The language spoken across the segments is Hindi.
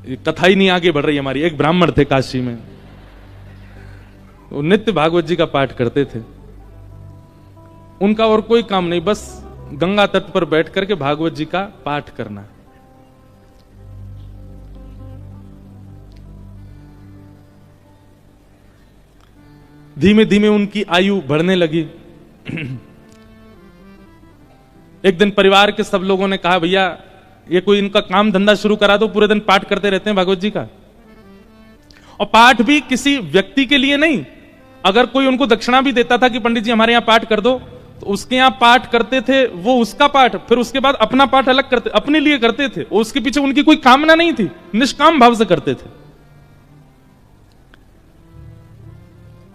कथा ही नहीं आगे बढ़ रही हमारी। एक ब्राह्मण थे काशी में, वो नित्य भागवत जी का पाठ करते थे। उनका और कोई काम नहीं, बस गंगा तट पर बैठ करके भागवत जी का पाठ करना। धीमे धीमे उनकी आयु बढ़ने लगी। एक दिन परिवार के सब लोगों ने कहा, भैया ये कोई इनका काम धंधा शुरू करा दो, पूरे दिन पाठ करते रहते हैं भागवत जी का। और पाठ भी किसी व्यक्ति के लिए नहीं, अगर कोई उनको दक्षिणा भी देता था कि पंडित जी हमारे यहां पाठ कर दो, तो उसके यहां पाठ करते थे, वो उसका पाठ, फिर उसके बाद अपना पाठ अलग करते, अपने लिए करते थे। उसके पीछे उनकी कोई कामना नहीं थी, निष्काम भाव से करते थे,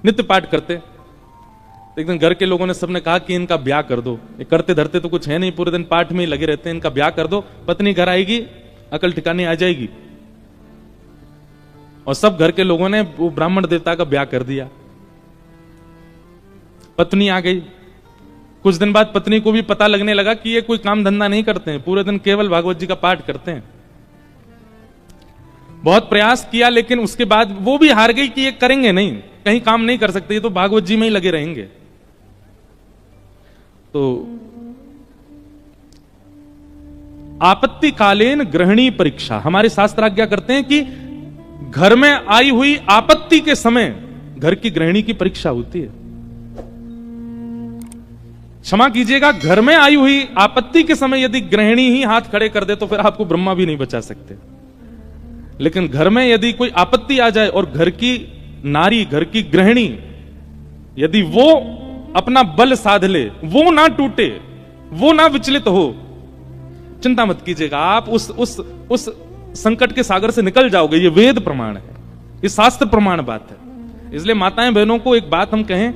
नित्य पाठ करते। एक दिन घर के लोगों ने सबने कहा कि इनका ब्याह कर दो, ये करते धरते तो कुछ है नहीं, पूरे दिन पाठ में ही लगे रहते हैं, इनका ब्याह कर दो, पत्नी घर आएगी, अकल ठिकाने आ जाएगी। और सब घर के लोगों ने वो ब्राह्मण देवता का ब्याह कर दिया। पत्नी आ गई। कुछ दिन बाद पत्नी को भी पता लगने लगा कि ये कोई काम धंधा नहीं करते हैं, पूरे दिन केवल भागवत जी का पाठ करते हैं। बहुत प्रयास किया, लेकिन उसके बाद वो भी हार गई कि ये करेंगे नहीं, कहीं काम नहीं कर सकते, ये तो भागवत जी में ही लगे रहेंगे। तो आपत्तिकालीन गृहिणी परीक्षा, हमारे शास्त्र आज्ञा करते हैं कि घर में आई हुई आपत्ति के समय घर की गृहिणी की परीक्षा होती है। क्षमा कीजिएगा, घर में आई हुई आपत्ति के समय यदि गृहिणी ही हाथ खड़े कर दे तो फिर आपको ब्रह्मा भी नहीं बचा सकते। लेकिन घर में यदि कोई आपत्ति आ जाए और घर की नारी, घर की गृहिणी, यदि वो अपना बल साध ले, वो ना टूटे, वो ना विचलित हो, चिंता मत कीजिएगा, आप उस संकट के सागर से निकल जाओगे। ये वेद प्रमाण है, ये शास्त्र प्रमाण बात है। इसलिए माताएं बहनों को एक बात हम कहें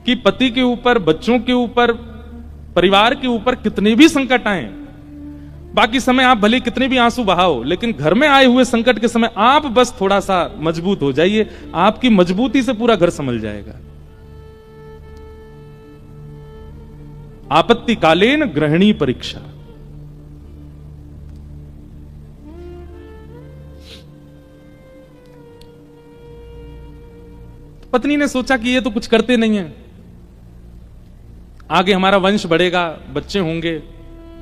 कि पति के ऊपर, बच्चों के ऊपर, परिवार के ऊपर कितने भी संकट आए, बाकी समय आप भले कितने भी आंसू बहाओ, लेकिन घर में आए हुए संकट के समय आप बस थोड़ा सा मजबूत हो जाइए, आपकी मजबूती से पूरा घर संभल जाएगा। आपत्तिकालीन गृहिणी परीक्षा। पत्नी ने सोचा कि ये तो कुछ करते नहीं है, आगे हमारा वंश बढ़ेगा, बच्चे होंगे,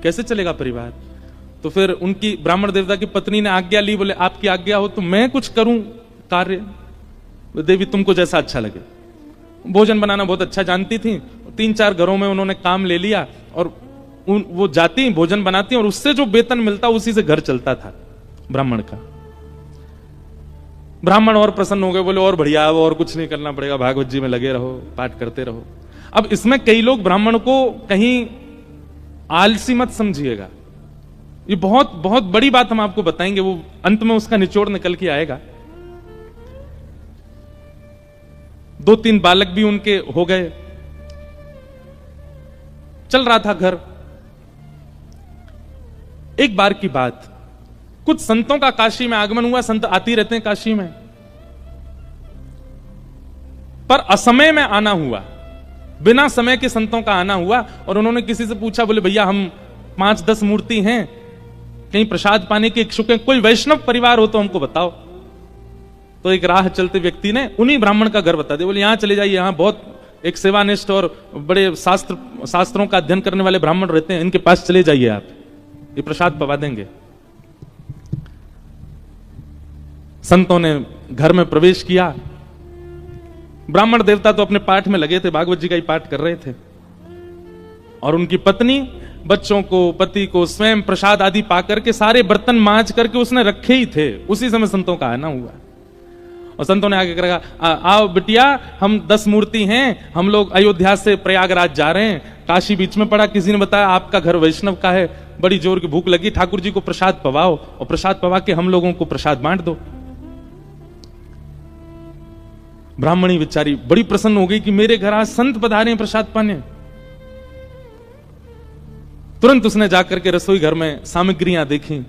कैसे चलेगा परिवार। तो फिर उनकी ब्राह्मण देवता की पत्नी ने आज्ञा ली, बोले आपकी आज्ञा हो तो मैं कुछ करूं कार्य, देवी तुमको जैसा अच्छा लगे। भोजन बनाना बहुत अच्छा जानती थी, 3-4 घरों में उन्होंने काम ले लिया और वो जाती भोजन बनाती और उससे जो वेतन मिलता उसी से घर चलता था ब्राह्मण का। ब्राह्मण और प्रसन्न हो गए, बोले और बढ़िया, और कुछ नहीं करना पड़ेगा, भागवत जी में लगे रहो, पाठ करते रहो। अब इसमें कई लोग ब्राह्मण को कहीं आलसी मत समझिएगा, ये बहुत बहुत बड़ी बात हम आपको बताएंगे, वो अंत में उसका निचोड़ निकल के आएगा। 2-3 बालक भी उनके हो गए, चल रहा था घर। एक बार की बात, कुछ संतों का काशी में आगमन हुआ, संत आती रहते हैं काशी में, पर असमय में आना हुआ, बिना समय के संतों का आना हुआ। और उन्होंने किसी से पूछा, बोले भैया हम 5-10 मूर्ति हैं, कहीं प्रसाद पाने के इच्छुक हैं, कोई वैष्णव परिवार हो तो हमको बताओ। तो एक राह चलते व्यक्ति ने उन्हीं ब्राह्मण का घर बता दिया, बोले यहां चले जाइए, यहां बहुत एक सेवानिष्ठ और बड़े शास्त्रों का अध्ययन करने वाले ब्राह्मण रहते हैं, इनके पास चले जाइए, आप ये प्रसाद पवा देंगे। संतों ने घर में प्रवेश किया। ब्राह्मण देवता तो अपने पाठ में लगे थे, भागवत जी का ही पाठ कर रहे थे, और उनकी पत्नी बच्चों को, पति को स्वयं प्रसाद आदि पाकर के सारे बर्तन मांज करके उसने रखे ही थे। उसी समय संतों का आना हुआ और संतों ने आगे कहा, आओ बिटिया, हम 10 मूर्ति हैं, हम लोग अयोध्या से प्रयागराज जा रहे हैं, काशी बीच में पड़ा, किसी ने बताया आपका घर वैष्णव का है, बड़ी जोर की भूख लगी, ठाकुर जी को प्रसाद पवाओ और प्रसाद पवा के हम लोगों को प्रसाद बांट दो। ब्राह्मणी बेचारी बड़ी प्रसन्न हो गई कि मेरे घर आज संत पधारे हैं प्रसाद पाने। तुरंत उसने जाकर के रसोई घर में सामग्रियां देखी,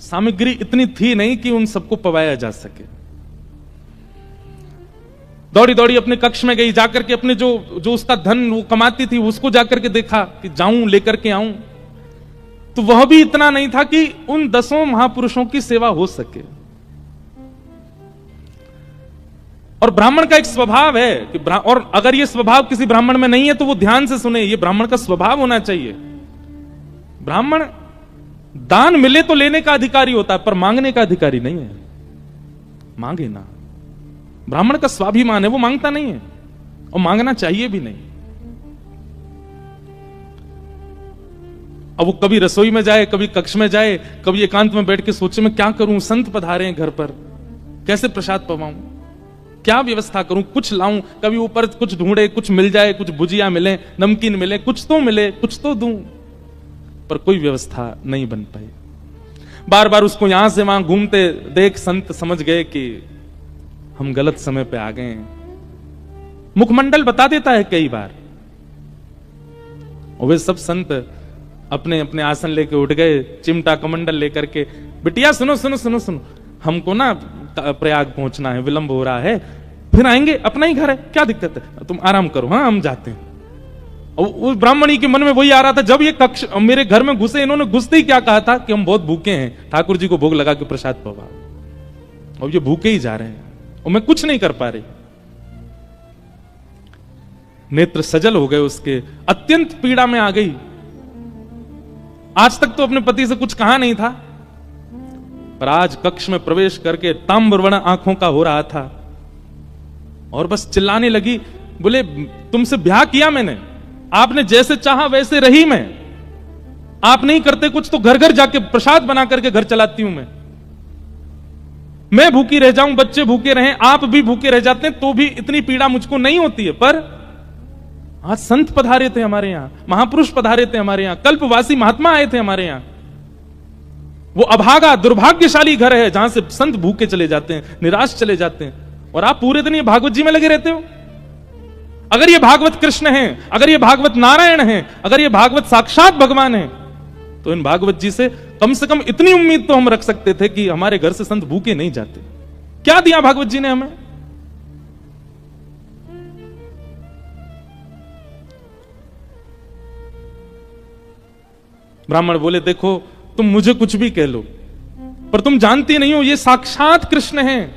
सामग्री इतनी थी नहीं कि उन सबको पवाया जा सके। दौड़ी दौड़ी अपने कक्ष में गई, जाकर के अपने जो उसका धन वो कमाती थी उसको जाकर के देखा कि जाऊं लेकर के आऊं, तो वह भी इतना नहीं था कि उन 10 महापुरुषों की सेवा हो सके। और ब्राह्मण का एक स्वभाव है कि और अगर ये स्वभाव किसी ब्राह्मण में नहीं है तो वो ध्यान से सुने, ये ब्राह्मण का स्वभाव होना चाहिए। ब्राह्मण दान मिले तो लेने का अधिकारी होता है, पर मांगने का अधिकारी नहीं है। मांगे ना, ब्राह्मण का स्वाभिमान है, वो मांगता नहीं है और मांगना चाहिए भी नहीं। अब वो कभी रसोई में जाए, कभी कक्ष में जाए, कभी एकांत में बैठ के सोचे मैं क्या करूं, संत पधारे हैं घर पर, कैसे प्रसाद पवाऊं, क्या व्यवस्था करूं, कुछ लाऊं, कभी ऊपर कुछ ढूंढे, कुछ मिल जाए, कुछ भुजिया मिले, नमकीन मिले, कुछ तो मिले, कुछ तो दूं, पर कोई व्यवस्था नहीं बन पाई। बार बार उसको यहां से वहां घूमते देख संत समझ गए कि हम गलत समय पे आ गए हैं। मुखमंडल बता देता है कई बार। और वे सब संत अपने अपने आसन लेके उठ गए, चिमटा कमंडल लेकर के, बिटिया सुनो सुनो सुनो सुनो, हमको ना प्रयाग पहुंचना है, विलंब हो रहा है, फिर आएंगे, अपना ही घर है, क्या दिक्कत है, तुम आराम करो, हाँ हम जाते हैं। और उस ब्राह्मणी के मन में वही आ रहा था, जब ये कक्ष मेरे घर में घुसे, इन्होंने घुसते ही क्या कहा था कि हम बहुत भूखे हैं, ठाकुर जी को भोग लगा के प्रसाद पवा। और ये भूखे ही जा रहे हैं और मैं कुछ नहीं कर पा रही। नेत्र सजल हो गए उसके, अत्यंत पीड़ा में आ गई। आज तक तो अपने पति से कुछ कहा नहीं था, पर आज कक्ष में प्रवेश करके ताम्रवर्ण आंखों का हो रहा था और बस चिल्लाने लगी, बोले तुमसे ब्याह किया मैंने, आपने जैसे चाहा वैसे रही मैं, आप नहीं करते कुछ तो घर घर जाके प्रसाद बना करके घर चलाती हूं मैं भूखी रह जाऊं, बच्चे भूखे रहें, आप भी भूखे रह जाते हैं तो भी इतनी पीड़ा मुझको नहीं होती है। पर आज संत पधारे थे हमारे यहां, महापुरुष पधारे थे हमारे यहां, कल्पवासी महात्मा आए थे हमारे यहां। वो अभागा दुर्भाग्यशाली घर है जहां से संत भूखे चले जाते हैं, निराश चले जाते हैं, और आप पूरे दिन ये भागवत जी में लगे रहते हो। अगर ये भागवत कृष्ण है, अगर ये भागवत नारायण है, अगर ये भागवत साक्षात भगवान है, तो इन भागवत जी से कम इतनी उम्मीद तो हम रख सकते थे कि हमारे घर से संत भूखे नहीं जाते। क्या दिया भागवत जी ने हमें? ब्राह्मण बोले देखो तुम मुझे कुछ भी कह लो, पर तुम जानती नहीं हो ये साक्षात कृष्ण हैं।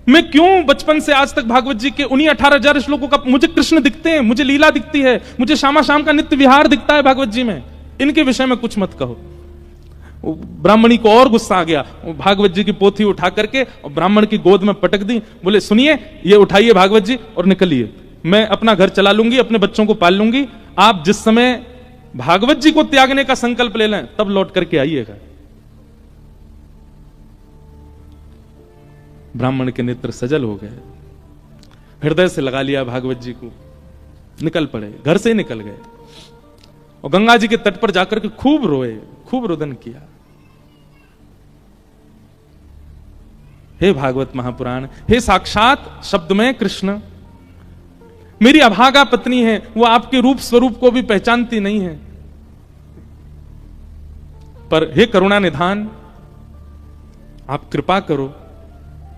मैं क्यों बचपन से आज तक भागवत जी के उन्हीं 18,000 श्लोकों का मुझे कृष्ण दिखते हैं, मुझे लीला दिखती है, मुझे श्यामा शाम का नित्य विहार दिखता है भागवत जी में, इनके विषय में कुछ मत कहो। ब्राह्मणी को और गुस्सा आ गया, भागवत जी की पोथी उठा करके और ब्राह्मण की गोद में पटक दी, बोले सुनिए ये उठाइए भागवत जी और निकलिए, मैं अपना घर चला लूंगी, अपने बच्चों को पाल लूंगी, आप जिस समय भागवत जी को त्यागने का संकल्प ले लें तब लौट करके आइएगा। ब्राह्मण के नेत्र सजल हो गए, हृदय से लगा लिया भागवत जी को, निकल पड़े, घर से निकल गए और गंगा जी के तट पर जाकर के खूब रोए, खूब रुदन किया। हे भागवत महापुराण, हे साक्षात शब्द में कृष्ण, मेरी अभागा पत्नी है, वो आपके रूप स्वरूप को भी पहचानती नहीं है, पर हे करुणा निधान आप कृपा करो।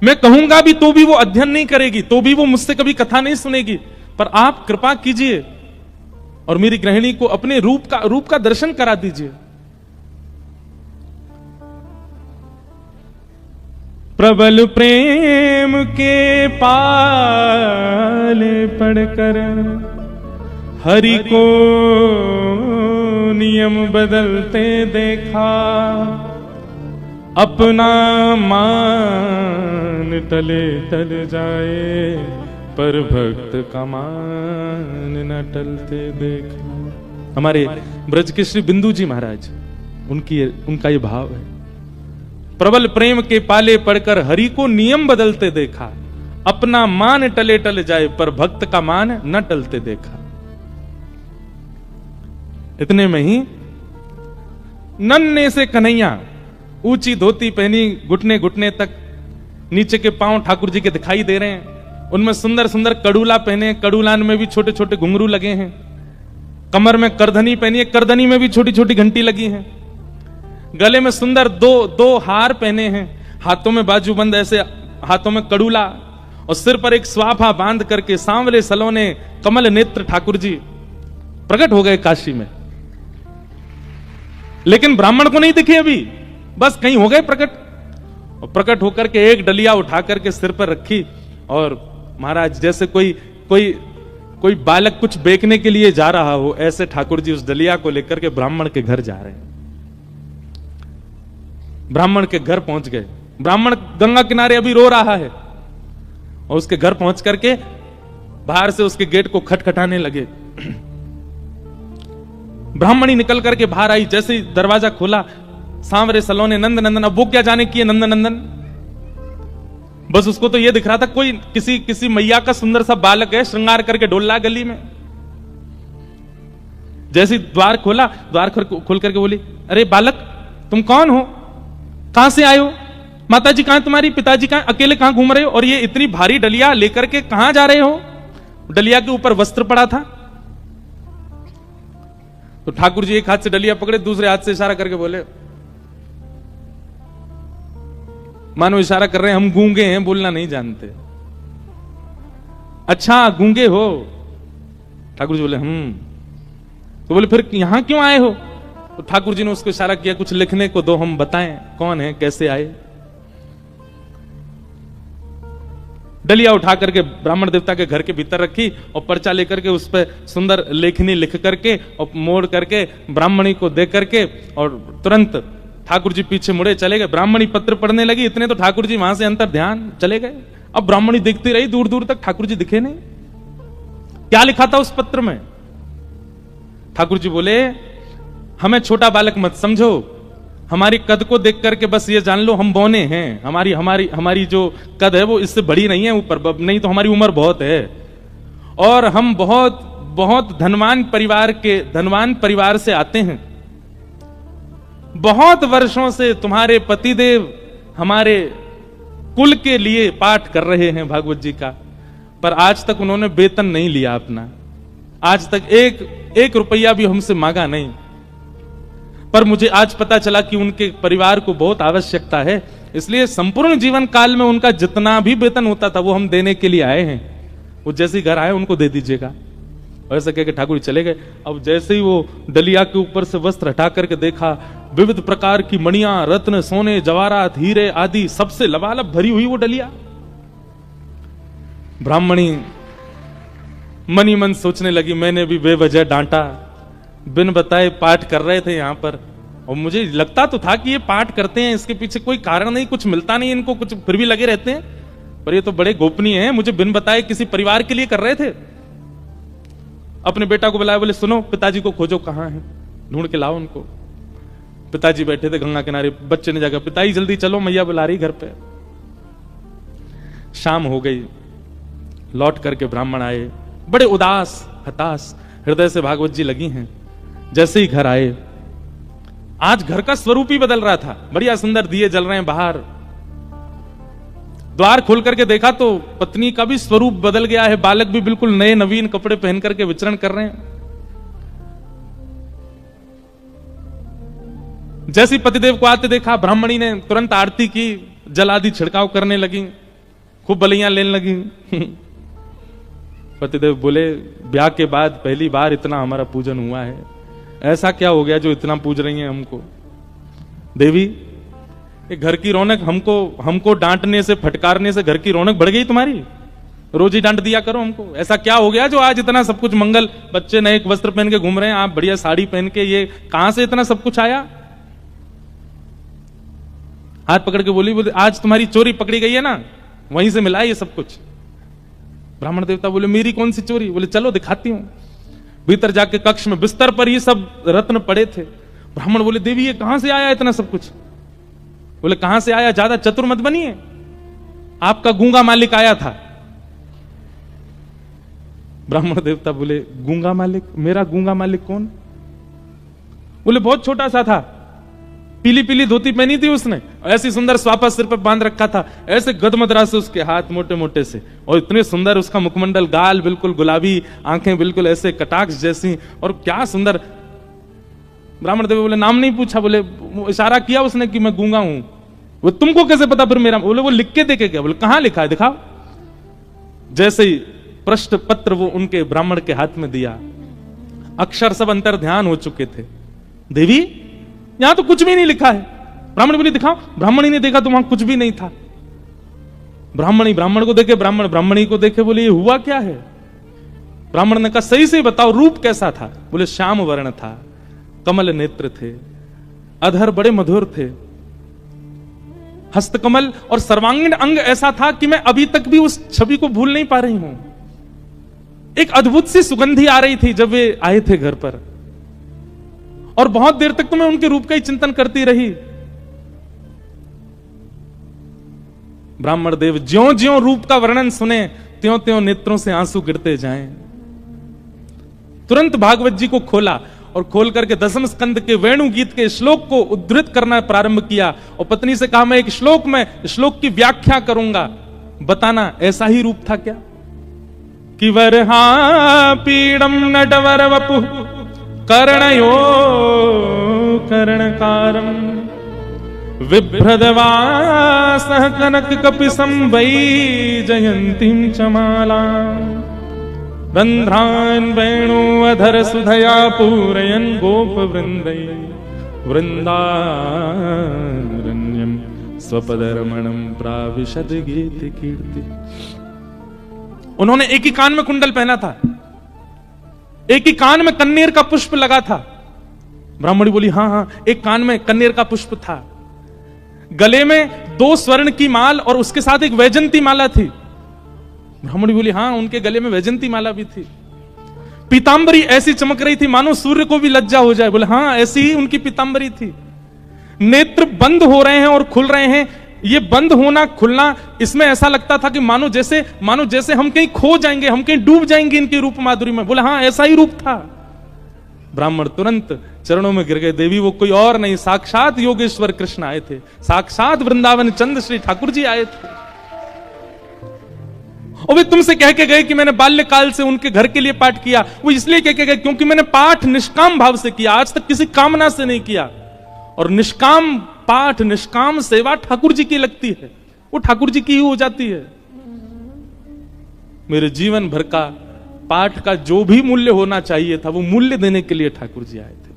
मैं कहूंगा भी तो भी वो अध्ययन नहीं करेगी, तो भी वो मुझसे कभी कथा नहीं सुनेगी, पर आप कृपा कीजिए और मेरी गृहिणी को अपने रूप का दर्शन करा दीजिए। प्रबल प्रेम के पाले पढ़कर हरि को नियम बदलते देखा, अपना मान टले टल जाए पर भक्त का मान न टलते देखा। हमारे ब्रज के श्री बिंदु जी महाराज, उनका ये भाव है, प्रबल प्रेम के पाले पढ़कर हरि को नियम बदलते देखा, अपना मान टले टल जाए पर भक्त का मान न टलते देखा। इतने में ही नन्हे से कन्हैया, ऊंची धोती पहनी घुटने घुटने तक, नीचे के पांव ठाकुर जी के दिखाई दे रहे हैं, उनमें सुंदर सुंदर कड़ूला पहने, कड़ूलान में भी छोटे छोटे घुंघरू लगे हैं, कमर में करधनी पहनी है, करधनी में भी छोटी छोटी घंटी लगी है, गले में सुंदर दो हार पहने हैं, हाथों में बाजूबंद, ऐसे हाथों में कड़ूला, और सिर पर एक स्वाफा बांध करके सांवले सलोने कमल नेत्र ठाकुर जी प्रकट हो गए काशी में। लेकिन ब्राह्मण को नहीं दिखे अभी, बस कहीं हो गए प्रकट, और प्रकट होकर के एक डलिया उठा करके सिर पर रखी और महाराज जैसे कोई बालक कुछ बेचने के लिए जा रहा हो, ऐसे ठाकुर जी उस डलिया को लेकर के ब्राह्मण के घर जा रहे हैं। ब्राह्मण के घर पहुंच गए। ब्राह्मण गंगा किनारे अभी रो रहा है और उसके घर पहुंच करके बाहर से उसके गेट को खटखटाने लगे। ब्राह्मणी निकल करके बाहर आई, जैसे ही दरवाजा खोला, सांवरे सलोने नंद नंदन। अब वो क्या जाने की है नंद नंदन, बस उसको तो ये दिख रहा था कोई किसी मैया का सुंदर सा बालक है, श्रृंगार करके डोल रहा गली में। जैसे द्वार खोला, द्वार खोल करके बोली, अरे बालक तुम कौन हो, कहां से आए हो, माताजी कहां तुम्हारी, पिताजी कहां, अकेले कहां घूम रहे हो, और ये इतनी भारी डलिया लेकर के कहां जा रहे हो। डलिया के ऊपर वस्त्र पड़ा था। तो ठाकुर जी एक हाथ से डलिया पकड़े, दूसरे हाथ से इशारा करके बोले, मानो इशारा कर रहे हैं हम गूंगे हैं, बोलना नहीं जानते। अच्छा गूंगे हो। ठाकुर जी बोले तो बोले फिर यहां क्यों आए हो। तो ठाकुर जी ने उसको इशारा किया, कुछ लिखने को दो, हम बताएं कौन है, कैसे आए। डलिया उठा करके ब्राह्मण देवता के घर के भीतर रखी और पर्चा लेकर के उस पर सुंदर लेखनी लिख करके और मोड़ करके ब्राह्मणी को दे करके, और तुरंत ठाकुर जी पीछे मुड़े चले गए। ब्राह्मणी पत्र पढ़ने लगी, इतने तो ठाकुर जी वहां से अंतर ध्यान चले गए। अब ब्राह्मणी दिखती रही दूर दूर तक, ठाकुर जी दिखे नहीं। क्या लिखा था उस पत्र में। ठाकुर जी बोले, हमें छोटा बालक मत समझो, हमारी कद को देख करके बस ये जान लो हम बौने हैं। हमारी जो कद है वो इससे बड़ी नहीं है, ऊपर नहीं तो हमारी उम्र बहुत है, और हम बहुत बहुत धनवान परिवार से आते हैं। बहुत वर्षों से तुम्हारे पतिदेव हमारे कुल के लिए पाठ कर रहे हैं भागवत जी का, पर आज तक उन्होंने वेतन नहीं लिया अपना, आज तक एक रुपया भी हमसे मांगा नहीं। पर मुझे आज पता चला कि उनके परिवार को बहुत आवश्यकता है, इसलिए संपूर्ण जीवन काल में उनका जितना भी वेतन होता था वो हम देने के लिए आए हैं। वो जैसे घर आए उनको दे दीजिएगा। ऐसा कह के ठाकुर चले गए। अब जैसे ही वो डलिया के ऊपर से वस्त्र हटा करके देखा, विविध प्रकार की मणियां, रत्न, सोने, जवाहरात, हीरे आदि सबसे लबालब भरी हुई वो डलिया। ब्राह्मणी मनी मन सोचने लगी, मैंने भी बेवजह डांटा, बिन बताए पाठ कर रहे थे यहां पर, और मुझे लगता तो था कि ये पाठ करते हैं, इसके पीछे कोई कारण नहीं, कुछ मिलता नहीं इनको, कुछ फिर भी लगे रहते हैं, पर ये तो बड़े गोपनीय हैं, मुझे बिन बताए किसी परिवार के लिए कर रहे थे। अपने बेटा को बुलाया, बोले सुनो पिताजी को खोजो, कहां है, ढूंढ के लाओ उनको। पिताजी बैठे थे गंगा किनारे, बच्चे ने जाकर, पिताजी जल्दी चलो मैया बुला रही घर पे। शाम हो गई, लौट करके ब्राह्मण आए, बड़े उदास हताश हृदय से भागवत जी लगी हैं। जैसे ही घर आए, आज घर का स्वरूप ही बदल रहा था, बढ़िया सुंदर दिए जल रहे हैं बाहर। द्वार खोल करके देखा तो पत्नी का भी स्वरूप बदल गया है, बालक भी बिल्कुल नए नवीन कपड़े पहन करके विचरण कर रहे हैं। जैसी पतिदेव को आते देखा, ब्राह्मणी ने तुरंत आरती की, जल आदि छिड़काव करने लगी, खूब बलियां लेने लगी। पतिदेव बोले, ब्याह के बाद पहली बार इतना हमारा पूजन हुआ है, ऐसा क्या हो गया जो इतना पूज रही हैं हमको। देवी, ये घर की रौनक, हमको डांटने से, फटकारने से घर की रौनक बढ़ गई तुम्हारी, रोज ही डांट दिया करो हमको। ऐसा क्या हो गया जो आज इतना सब कुछ मंगल, बच्चे नए वस्त्र पहन के घूम रहे हैं, आप बढ़िया साड़ी पहन के, ये कहां से इतना सब कुछ आया। हाथ पकड़ के बोली, आज तुम्हारी चोरी पकड़ी गई है ना, वहीं से मिला ये सब कुछ। ब्राह्मण देवता बोले, मेरी कौन सी चोरी। बोले चलो दिखाती हूं। भीतर जाके कक्ष में बिस्तर पर ही सब रत्न पड़े थे। ब्राह्मण बोले, देवी ये कहां से आया इतना सब कुछ। बोले कहां से आया, ज्यादा चतुर मत बनिए, आपका गूंगा मालिक आया था। ब्राह्मण देवता बोले, गूंगा मालिक, मेरा गूंगा मालिक कौन। बोले बहुत छोटा सा था, पीली पीली धोती पहनी थी उसने, ऐसी सुंदर स्वापा सिर पर बांध रखा था, ऐसे गदमदरा से उसके हाथ मोटे मोटे से, और इतने सुंदर उसका मुखमंडल, गाल बिल्कुल गुलाबी, आंखें बिल्कुल ऐसे कटाक्ष जैसी, और क्या सुंदर। ब्राह्मण देव बोले, नाम नहीं पूछा। बोले, इशारा किया उसने कि मैं गूंगा हूं। वो तुमको कैसे पता फिर मेरा। बोले वो लिख के देके गया। बोले कहां लिखा है, दिखाओ। जैसे ही प्रश्न पत्र वो उनके ब्राह्मण के हाथ में दिया, अक्षर सब अंतर ध्यान हो चुके थे। देवी यहां तो कुछ भी नहीं लिखा है। ब्राह्मण बोले दिखाओ। ब्राह्मणी ने देखा तो वहां कुछ भी नहीं था। ब्राह्मणी ब्राह्मण को देखे, ब्राह्मण ब्राह्मणी को देखे, बोले ये हुआ क्या है? ब्राह्मण ने कहा सही से बताओ रूप कैसा था? बोले श्याम वर्ण था, कमल नेत्र थे, अधर बड़े मधुर थे, हस्तकमल और सर्वांगीण अंग ऐसा था कि मैं अभी तक भी उस छवि को भूल नहीं पा रही हूं। एक अद्भुत सी सुगंधी आ रही थी जब वे आए थे घर पर, और बहुत देर तक तो मैं उनके रूप का ही चिंतन करती रही। ब्राह्मण देव ज्यों ज्यों रूप का वर्णन सुने त्यों त्यों नेत्रों से आंसू गिरते जाएं। तुरंत भागवत जी को खोला और खोल करके दसम स्कंद के वेणु गीत के श्लोक को उद्धृत करना प्रारंभ किया और पत्नी से कहा मैं एक श्लोक में श्लोक की व्याख्या करूंगा, बताना ऐसा ही रूप था क्या? कि वरहा पीड़म नटवर वपु कर्णयो कर्णकारम विभ्रदवासः कनक कपिसं वै जयंतीं चमाला रंध्रान वेणु अधर सुधया पूरयन् गोप वृंदै वृंदारण्यं स्वपदरमणं प्राविशद गीति कीर्ति। उन्होंने एक ही कान में कुंडल पहना था, एक ही कान में कन्नेर का पुष्प लगा था। ब्राह्मणी बोली हाँ हाँ, एक कान में कन्नेर का पुष्प था, गले में 2 स्वर्ण की माल और उसके साथ एक वैजंती माला थी। ब्राह्मणी बोली हाँ, उनके गले में वैजंती माला भी थी। पीतांबरी ऐसी चमक रही थी मानो सूर्य को भी लज्जा हो जाए। बोले हाँ, ऐसी ही उनकी पीतांबरी थी। नेत्र बंद हो रहे हैं और खुल रहे हैं। ये बंद होना खुलना, इसमें ऐसा लगता था कि मानो जैसे हम कहीं खो जाएंगे, हम कहीं डूब जाएंगे इनकी रूप माधुरी में। बोले हाँ, ऐसा ही रूप था। ब्राह्मण तुरंत चरणों में गिर गए। देवी वो कोई और नहीं, साक्षात योगेश्वर कृष्ण आए थे, साक्षात वृंदावन चंद्र श्री ठाकुर जी आए थे। और वे तुमसे कह के गए कि मैंने बाल्यकाल से उनके घर के लिए पाठ किया। वो इसलिए कह के गए क्योंकि मैंने पाठ निष्काम भाव से किया, आज तक किसी कामना से नहीं किया। और निष्काम पाठ, निष्काम सेवा ठाकुर जी की लगती है, वो ठाकुर जी की ही हो जाती है। मेरे जीवन भर का पाठ का जो भी मूल्य होना चाहिए था, वो मूल्य देने के लिए ठाकुर जी आए थे।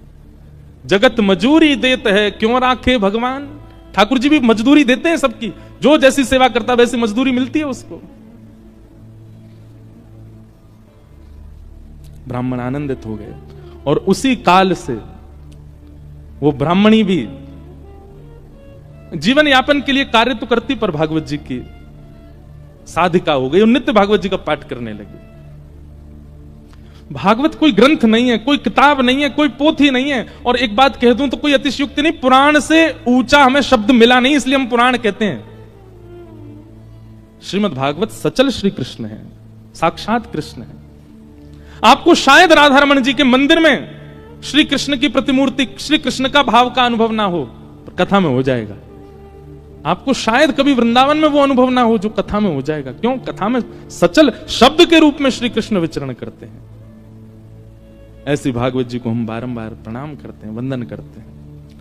जगत मजूरी देते हैं क्यों राखे भगवान। ठाकुर जी भी मजदूरी देते हैं सबकी, जो जैसी सेवा करता वैसी मजदूरी मिलती है उसको। ब्राह्मण आनंदित हो गए और उसी काल से वो ब्राह्मणी भी जीवन यापन के लिए कार्य तो करती, पर भागवत जी की साधिका हो गई और नित्य भागवत जी का पाठ करने लगी। भागवत कोई ग्रंथ नहीं है, कोई किताब नहीं है, कोई पोथी नहीं है। और एक बात कह दूं तो कोई अतिशयोक्ति नहीं, पुराण से ऊंचा हमें शब्द मिला नहीं, इसलिए हम पुराण कहते हैं। श्रीमद् भागवत सचल श्री कृष्ण है, साक्षात कृष्ण है। आपको शायद राधा रमण जी के मंदिर में श्री कृष्ण की प्रतिमूर्ति, श्री कृष्ण का भाव का अनुभव ना हो, पर कथा में हो जाएगा। आपको शायद कभी वृंदावन में वो अनुभव ना हो जो कथा में हो जाएगा। क्यों? कथा में सचल शब्द के रूप में श्री कृष्ण विचरण करते हैं। ऐसी भागवत जी को हम बारंबार प्रणाम करते हैं, वंदन करते हैं।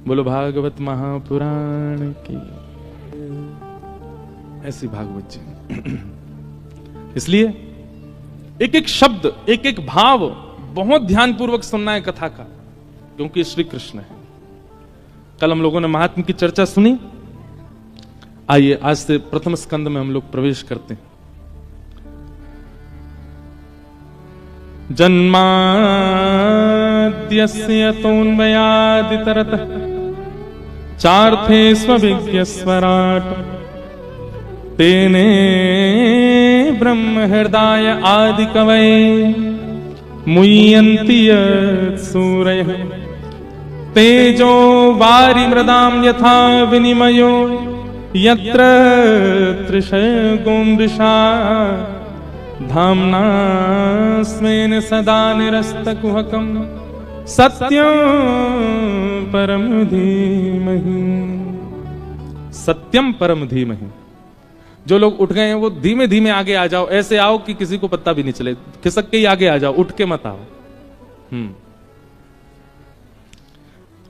बोलो भागवत महापुराण की। ऐसी भागवत जी। इसलिए एक एक शब्द, एक एक भाव बहुत ध्यानपूर्वक सुनना है कथा का, क्योंकि श्री कृष्ण है। कल हम लोगों ने महात्म की चर्चा सुनी। आइए आज से प्रथम स्कंद में हम लोग प्रवेश करते हैं। जन्माद्यस्य तोन्मयादितरतः चार्थे स्वविज्ञस्वराट् तेने ब्रह्म हृदय आदि कवये मुह्यन्ति सूरयः तेजो वारि मृदां यथा विनिमयो यत्र त्रिशर्गो मृषा धाम्ना स्वेन सदा निरस्तकुहकं सत्यं परम धीमहि। सत्यम परम धीमहि। जो लोग उठ गए हैं वो धीमे धीमे आगे आ जाओ, ऐसे आओ कि किसी को पता भी नहीं चले, खिसक के ही आगे आ जाओ, उठ के मत आओ।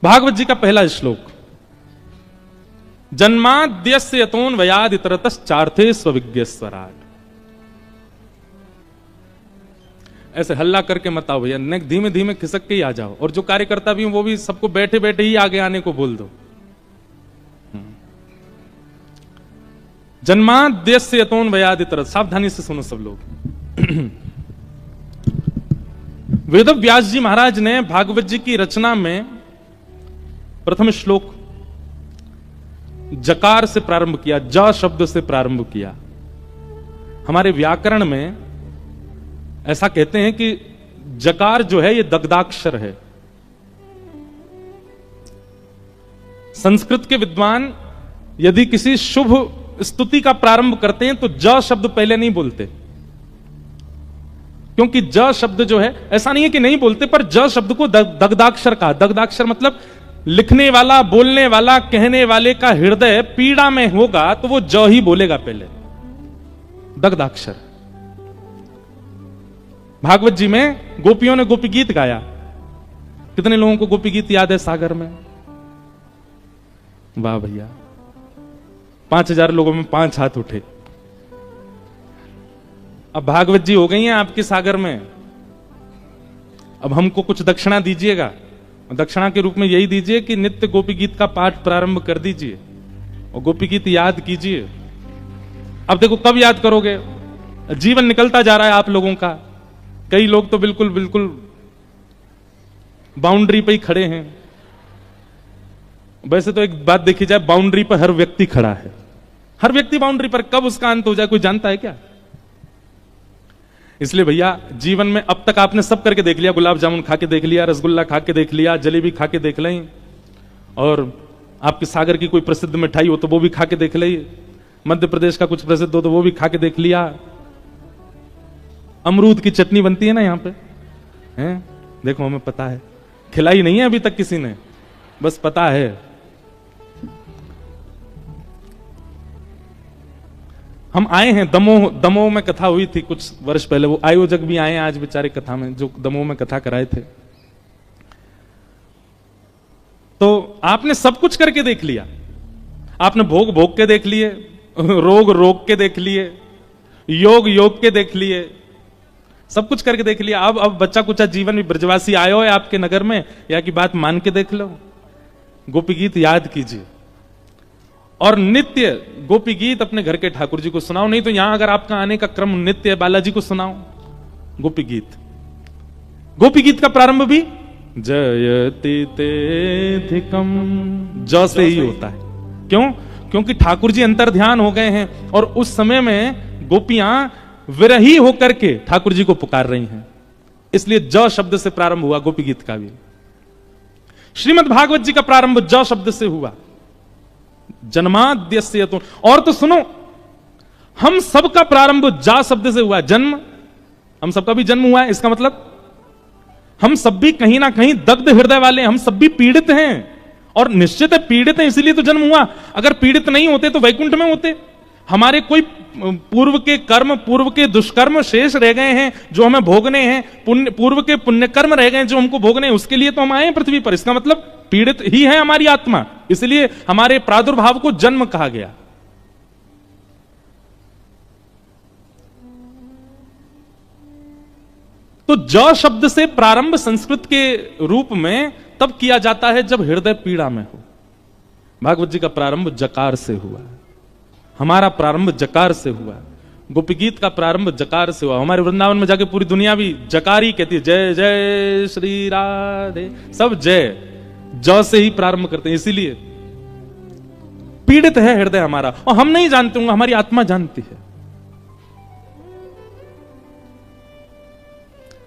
भागवत जी का पहला श्लोक, जन्माद्यस्य यतोऽन्वयाद् इतरतश्चार्थे स्वविज्ञस्वराट्। ऐसे हल्ला करके मत आओ भैया, धीमे धीमे खिसक के ही आ जाओ। और जो कार्यकर्ता भी वो भी सबको बैठे बैठे ही आगे आने को बोल दो। जन्माद्यस्य यतोऽन्वयादितरतः, सावधानी से सुनो सब लोग। वेद व्यास जी महाराज ने भागवत जी की रचना में प्रथम श्लोक जकार से प्रारंभ किया, ज शब्द से प्रारंभ किया। हमारे व्याकरण में ऐसा कहते हैं कि जकार जो है ये दग्धाक्षर है। संस्कृत के विद्वान यदि किसी शुभ स्तुति का प्रारंभ करते हैं तो ज शब्द पहले नहीं बोलते, क्योंकि ज शब्द जो है, ऐसा नहीं है कि नहीं बोलते, पर ज शब्द को दग्धाक्षर कहा। दग्धाक्षर मतलब लिखने वाला, बोलने वाला, कहने वाले का हृदय पीड़ा में होगा तो वो ज ही बोलेगा पहले, दग्धाक्षर। भागवत जी में गोपियों ने गोपी गीत गाया। कितने लोगों को गोपी गीत याद है सागर में? वाह भैया, 5000 लोगों में 5 हाथ उठे। अब भागवत जी हो गई हैं आपके सागर में, अब हमको कुछ दक्षिणा दीजिएगा। दक्षिणा के रूप में यही दीजिए कि नित्य गोपी गीत का पाठ प्रारंभ कर दीजिए और गोपी गीत याद कीजिए। अब देखो कब याद करोगे, जीवन निकलता जा रहा है आप लोगों का। कई लोग तो बिल्कुल बिल्कुल बाउंड्री पे ही खड़े हैं। वैसे तो एक बात देखी जाए, बाउंड्री पर हर व्यक्ति खड़ा है, हर व्यक्ति बाउंड्री पर, कब उसका अंत हो जाए कोई जानता है क्या? इसलिए भैया जीवन में अब तक आपने सब करके देख लिया, गुलाब जामुन खा के देख लिया, रसगुल्ला खा के देख लिया, जलेबी खा के देख लें, और आपके सागर की कोई प्रसिद्ध मिठाई हो तो वो भी खा के देख लें, मध्य प्रदेश का कुछ प्रसिद्ध हो तो वो भी खा के देख लिया। अमरूद की चटनी बनती है ना यहाँ पे, हैं? देखो हमें पता है, खिलाई नहीं है अभी तक किसी ने, बस पता है। हम आए हैं दमोह, दमोह में कथा हुई थी कुछ वर्ष पहले, वो आयोजक भी आए हैं आज बेचारे कथा में, जो दमोह में कथा कराए थे। तो आपने सब कुछ करके देख लिया, आपने भोग भोग के देख लिए, रोग रोग के देख लिए, योग योग के देख लिए, सब कुछ करके देख लिया। अब बच्चा कुछ जीवन में ब्रजवासी आयो है आपके नगर में, या की बात मान के देख लो, गोपी गीत याद कीजिए और नित्य गोपी गीत अपने घर के ठाकुर जी को सुनाओ। नहीं तो यहां अगर आपका आने का क्रम नित्य है, बालाजी को सुनाओ गोपी गीत। गोपी गीत का प्रारंभ भी जयति तेधिकम ज से ही होता है। क्यों? क्योंकि ठाकुर जी अंतर ध्यान हो गए हैं और उस समय में गोपियां विरही होकर के ठाकुर जी को पुकार रही हैं, इसलिए ज शब्द से प्रारंभ हुआ गोपी गीत का भी। श्रीमद् भागवत जी का प्रारंभ ज शब्द से हुआ, जन्माद्यस्य यतो। और तो सुनो, हम सबका प्रारंभ जा शब्द से हुआ, जन्म, हम सबका भी जन्म हुआ है। इसका मतलब हम सब भी कहीं ना कहीं दग्ध हृदय वाले, हम सब भी पीड़ित हैं, और निश्चित है पीड़ित हैं इसलिए तो जन्म हुआ। अगर पीड़ित नहीं होते तो वैकुंठ में होते। हमारे कोई पूर्व के कर्म, पूर्व के दुष्कर्म शेष रह गए हैं जो हमें भोगने हैं, पूर्व के पुण्य कर्म रह गए हैं जो हमको भोगने हैं, उसके लिए तो हम आए हैं पृथ्वी पर। इसका मतलब पीड़ित ही है हमारी आत्मा, इसलिए हमारे प्रादुर्भाव को जन्म कहा गया। तो ज शब्द से प्रारंभ संस्कृत के रूप में तब किया जाता है जब हृदय पीड़ा में हो। भागवत जी का प्रारंभ जकार से हुआ, हमारा प्रारंभ जकार से हुआ, गोपी गीत का प्रारंभ जकार से हुआ। हमारे वृंदावन में जाके पूरी दुनिया भी जकार ही कहती है, जय जय श्री राधे, सब जय ज से ही प्रारंभ करते हैं। इसीलिए पीड़ित है हृदय हमारा, और हम नहीं जानते होंगे, हमारी आत्मा जानती है।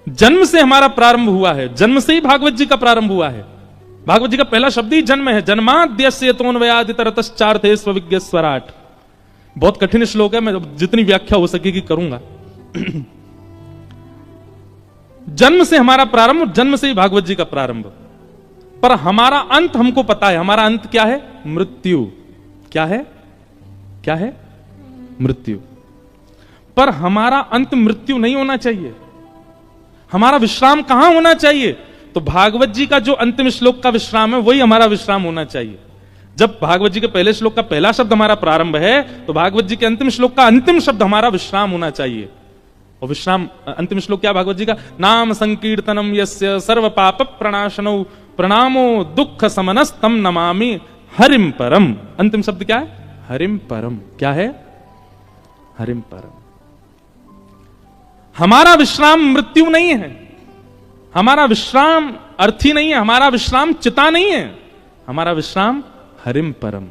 जन्म से हमारा प्रारंभ हुआ है, जन्म से ही भागवत जी का प्रारंभ हुआ है। भागवत जी का पहला शब्द ही जन्म है, जन्माद्यस्य यतोऽन्वयादितरतश्चार्थे स्वविज्ञस्वराट्। बहुत कठिन श्लोक है, मैं जितनी व्याख्या हो सकेगी करूंगा। जन्म से हमारा प्रारंभ, जन्म से ही भागवत जी का प्रारंभ। पर हमारा अंत हमको पता है, हमारा अंत क्या है? मृत्यु। क्या है? क्या है? मृत्यु। पर हमारा अंत मृत्यु नहीं होना चाहिए। हमारा विश्राम कहां होना चाहिए? तो भागवत जी का जो अंतिम श्लोक का विश्राम है वही हमारा विश्राम होना चाहिए। जब भागवत जी के पहले श्लोक का पहला शब्द हमारा प्रारंभ है, तो भागवत जी के अंतिम श्लोक का अंतिम शब्द हमारा विश्राम होना चाहिए। और विश्राम, अंतिम श्लोक क्या भागवत जी का? नाम संकीर्तनम यस्य सर्व पाप प्रणाशनो प्रणामो दुख समनस्तम नमामि हरिम परम। अंतिम शब्द क्या है? हरिम परम। क्या है? हरिम परम। हमारा विश्राम मृत्यु नहीं है, हमारा विश्राम अर्थी नहीं है, हमारा विश्राम चिता नहीं है, हमारा विश्राम हरिम परम,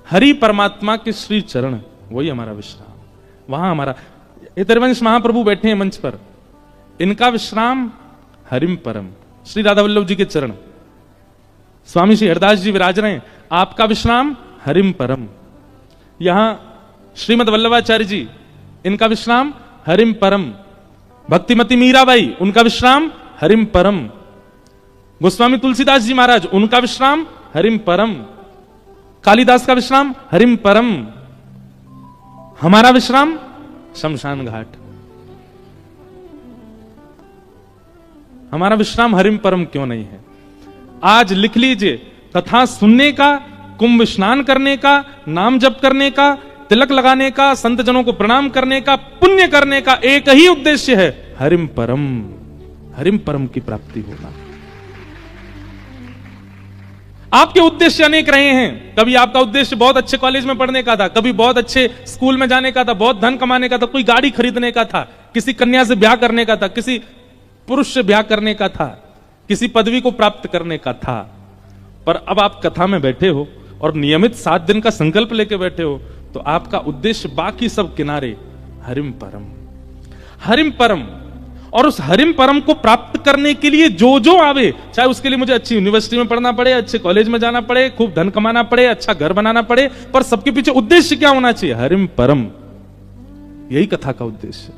हरि परमात्मा के श्री चरण, वही हमारा विश्राम। वहां हमारा इतरवंश महाप्रभु बैठे हैं मंच पर, इनका विश्राम हरिम परम, श्री राधा वल्लभ जी के चरण। स्वामी श्री हरदास जी विराज रहे हैं, आपका विश्राम हरिम परम। यहां श्रीमद वल्लभाचार्य जी, इनका विश्राम हरिम परम। भक्तिमती मीराबाई, उनका विश्राम हरिम परम। गोस्वामी तुलसीदास जी महाराज, उनका विश्राम हरिम परम। कालिदास का विश्राम हरिम परम। हमारा विश्राम शमशान घाट। हमारा विश्राम हरिम परम क्यों नहीं है? आज लिख लीजिए, कथा सुनने का, कुंभ स्नान करने का, नाम जप करने का, तिलक लगाने का, संत जनों को प्रणाम करने का, पुण्य करने का एक ही उद्देश्य है, हरिम परम, हरिम परम की प्राप्ति होना। आपके उद्देश्य अनेक रहे हैं। कभी आपका उद्देश्य बहुत अच्छे कॉलेज में पढ़ने का था, कभी बहुत अच्छे स्कूल में जाने का था, बहुत धन कमाने का था, कोई गाड़ी खरीदने का था, किसी कन्या से ब्याह करने का था, किसी पुरुष से ब्याह करने का था, किसी पदवी को प्राप्त करने का था। पर अब आप कथा में बैठे हो और नियमित 7 दिन का संकल्प लेके बैठे हो, तो आपका उद्देश्य बाकी सब किनारे, हरिम परम, हरिम परम। और उस हरिम परम को प्राप्त करने के लिए जो जो आवे, चाहे उसके लिए मुझे अच्छी यूनिवर्सिटी में पढ़ना पड़े, अच्छे कॉलेज में जाना पड़े, खूब धन कमाना पड़े, अच्छा घर बनाना पड़े, पर सबके पीछे उद्देश्य क्या होना चाहिए? हरिम परम। यही कथा का उद्देश्य।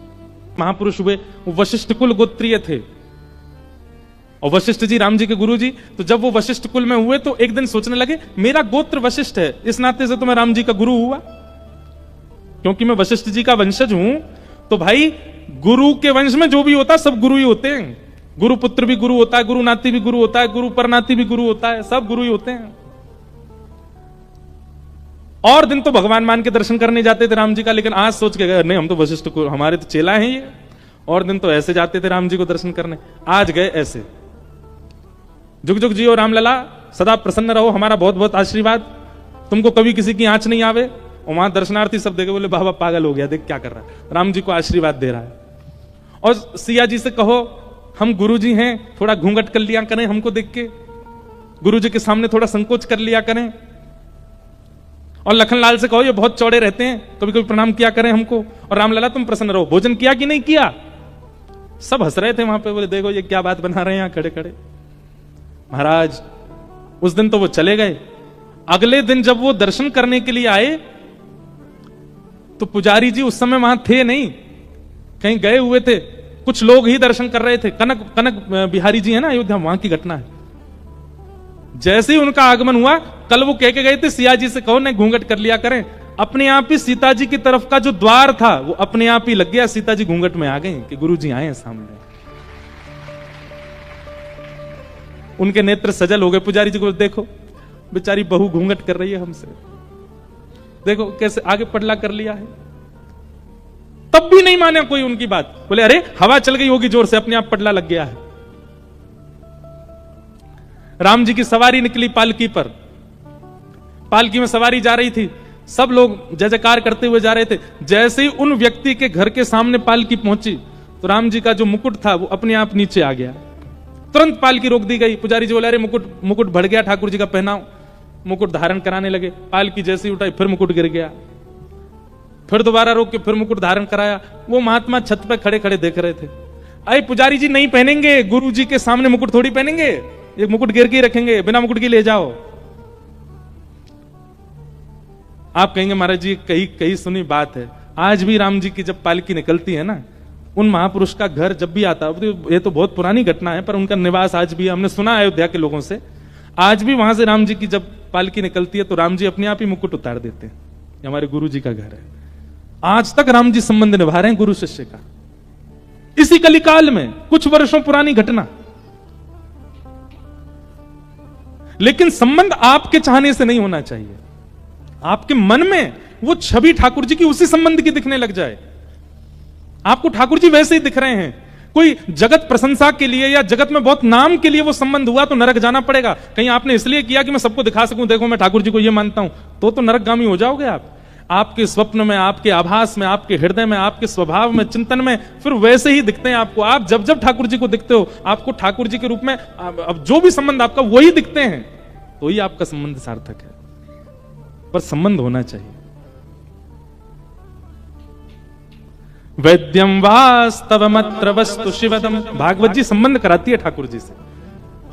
महापुरुष हुए, वो वशिष्ठ कुल गोत्रीय थे, और वशिष्ठ जी राम जी के गुरु जी। तो जब वो वशिष्ठ कुल में हुए तो एक दिन सोचने लगे, मेरा गोत्र वशिष्ठ है, इस नाते से तो मैं राम जी का गुरु हुआ, क्योंकि मैं वशिष्ठ जी का वंशज हूं। तो भाई, गुरु के वंश में जो भी होता है सब गुरु ही होते हैं। गुरु पुत्र भी गुरु होता है, गुरु नाती भी गुरु होता है, गुरु परनाती भी गुरु होता है, सब गुरु ही होते हैं। और दिन तो भगवान मान के दर्शन करने जाते थे राम जी का, लेकिन आज सोच के गए, नहीं हम तो वशिष्ठ को, हमारे तो चेला हैं ये। और दिन तो ऐसे जाते थे राम जी को दर्शन करने, आज गए ऐसे। जुग जुग जियो रामलला, सदा प्रसन्न रहो, हमारा बहुत बहुत आशीर्वाद, तुमको कभी किसी की आंच नहीं आवे। और वहां दर्शनार्थी सब देखे, बोले बाबा पागल हो गया, देख क्या कर रहा है, राम जी को आशीर्वाद दे रहा है। और सिया जी से कहो, हम गुरु जी हैं, थोड़ा घूंघट कर लिया करें हमको देख के, गुरु जी के सामने थोड़ा संकोच कर लिया करें। और लखनलाल से कहो, ये बहुत चौड़े रहते हैं, कभी कभी प्रणाम किया करें हमको। और रामलला तुम प्रसन्न रहो, भोजन किया कि नहीं किया? सब हंस रहे थे वहां पे, बोले देखो ये क्या बात बना रहे हैं यहां खड़े खड़े। महाराज उस दिन तो वो चले गए। अगले दिन जब वो दर्शन करने के लिए आए, तो पुजारी जी उस समय वहां थे नहीं, कहीं गए हुए थे, कुछ लोग ही दर्शन कर रहे थे। कनक बिहारी जी है ना अयोध्या, वहां की घटना है। जैसे ही उनका आगमन हुआ, कल वो कह के गए थे, सिया जी से कहो नहीं घूंघट कर लिया करें। अपने आप ही सीता जी की तरफ का जो द्वार था वो अपने आप ही लग गया, सीता जी घूंघट में आ गए कि गुरु जी आए हैं सामने। उनके नेत्र सजल हो गए। पुजारी जी को देखो, बेचारी बहू घूंघट कर रही है हमसे, देखो कैसे आगे पडला कर लिया है। तब भी नहीं माने कोई उनकी बात, बोले अरे हवा चल गई होगी जोर से, अपने आप पडला लग गया है। राम जी की सवारी निकली पालकी पर, पालकी में सवारी जा रही थी, सब लोग जय जयकार करते हुए जा रहे थे। जैसे ही उन व्यक्ति के घर के सामने पालकी पहुंची, तो राम जी का जो मुकुट था वो अपने आप नीचे आ गया। तुरंत पालकी रोक दी गई। पुजारी जी बोले अरे मुकुट बढ़ गया, ठाकुर जी का पहनाओ। मुकुट धारण कराने लगे। पालकी जैसे ही उठाई, फिर मुकुट गिर गया। फिर दोबारा रोक के फिर मुकुट धारण कराया। वो महात्मा छत पे खड़े खड़े देख रहे थे। अरे पुजारी जी नहीं पहनेंगे, गुरु जी के सामने मुकुट थोड़ी पहनेंगे, ये मुकुट गिर के ही रखेंगे, बिना मुकुट के ले जाओ। आप कहेंगे महाराज जी कहीं कहीं सुनी बात है। आज भी राम जी की जब पालकी निकलती है ना, उन महापुरुष का घर जब भी आता है, ये तो बहुत पुरानी घटना है, पर उनका निवास आज भी हमने सुना अयोध्या के लोगों से, आज भी वहां से राम जी की जब पालकी निकलती है तो राम जी अपने आप ही मुकुट उतार देते हैं। ये हमारे गुरु जी का घर है। आज तक राम जी संबंध निभा रहे हैं गुरु शिष्य का। इसी कलिकाल में, कुछ वर्षों पुरानी घटना, लेकिन संबंध आपके चाहने से नहीं होना चाहिए। आपके मन में वो छवि ठाकुर जी की उसी संबंध की दिखने लग जाए। आपको ठाकुर जी वैसे ही दिख रहे हैं। कोई जगत प्रशंसा के लिए या जगत में बहुत नाम के लिए वो संबंध हुआ तो नरक जाना पड़ेगा। कहीं आपने इसलिए किया कि मैं सबको दिखा सकूं, देखो मैं ठाकुर जी को ये मानता हूं, तो नरकगामी हो जाओगे आप। आपके स्वप्न में, आपके आभास में, आपके हृदय में, आपके स्वभाव में, चिंतन में फिर वैसे ही दिखते हैं आपको। आप जब जब ठाकुर जी को दिखते हो, आपको ठाकुर जी के रूप में अब जो भी संबंध आपका वही दिखते हैं, तो ही आपका संबंध सार्थक है। पर संबंध होना चाहिए। वैद्यम वास्तवमत्र वस्तु शिवदम, भागवत जी संबंध कराती है ठाकुर जी से।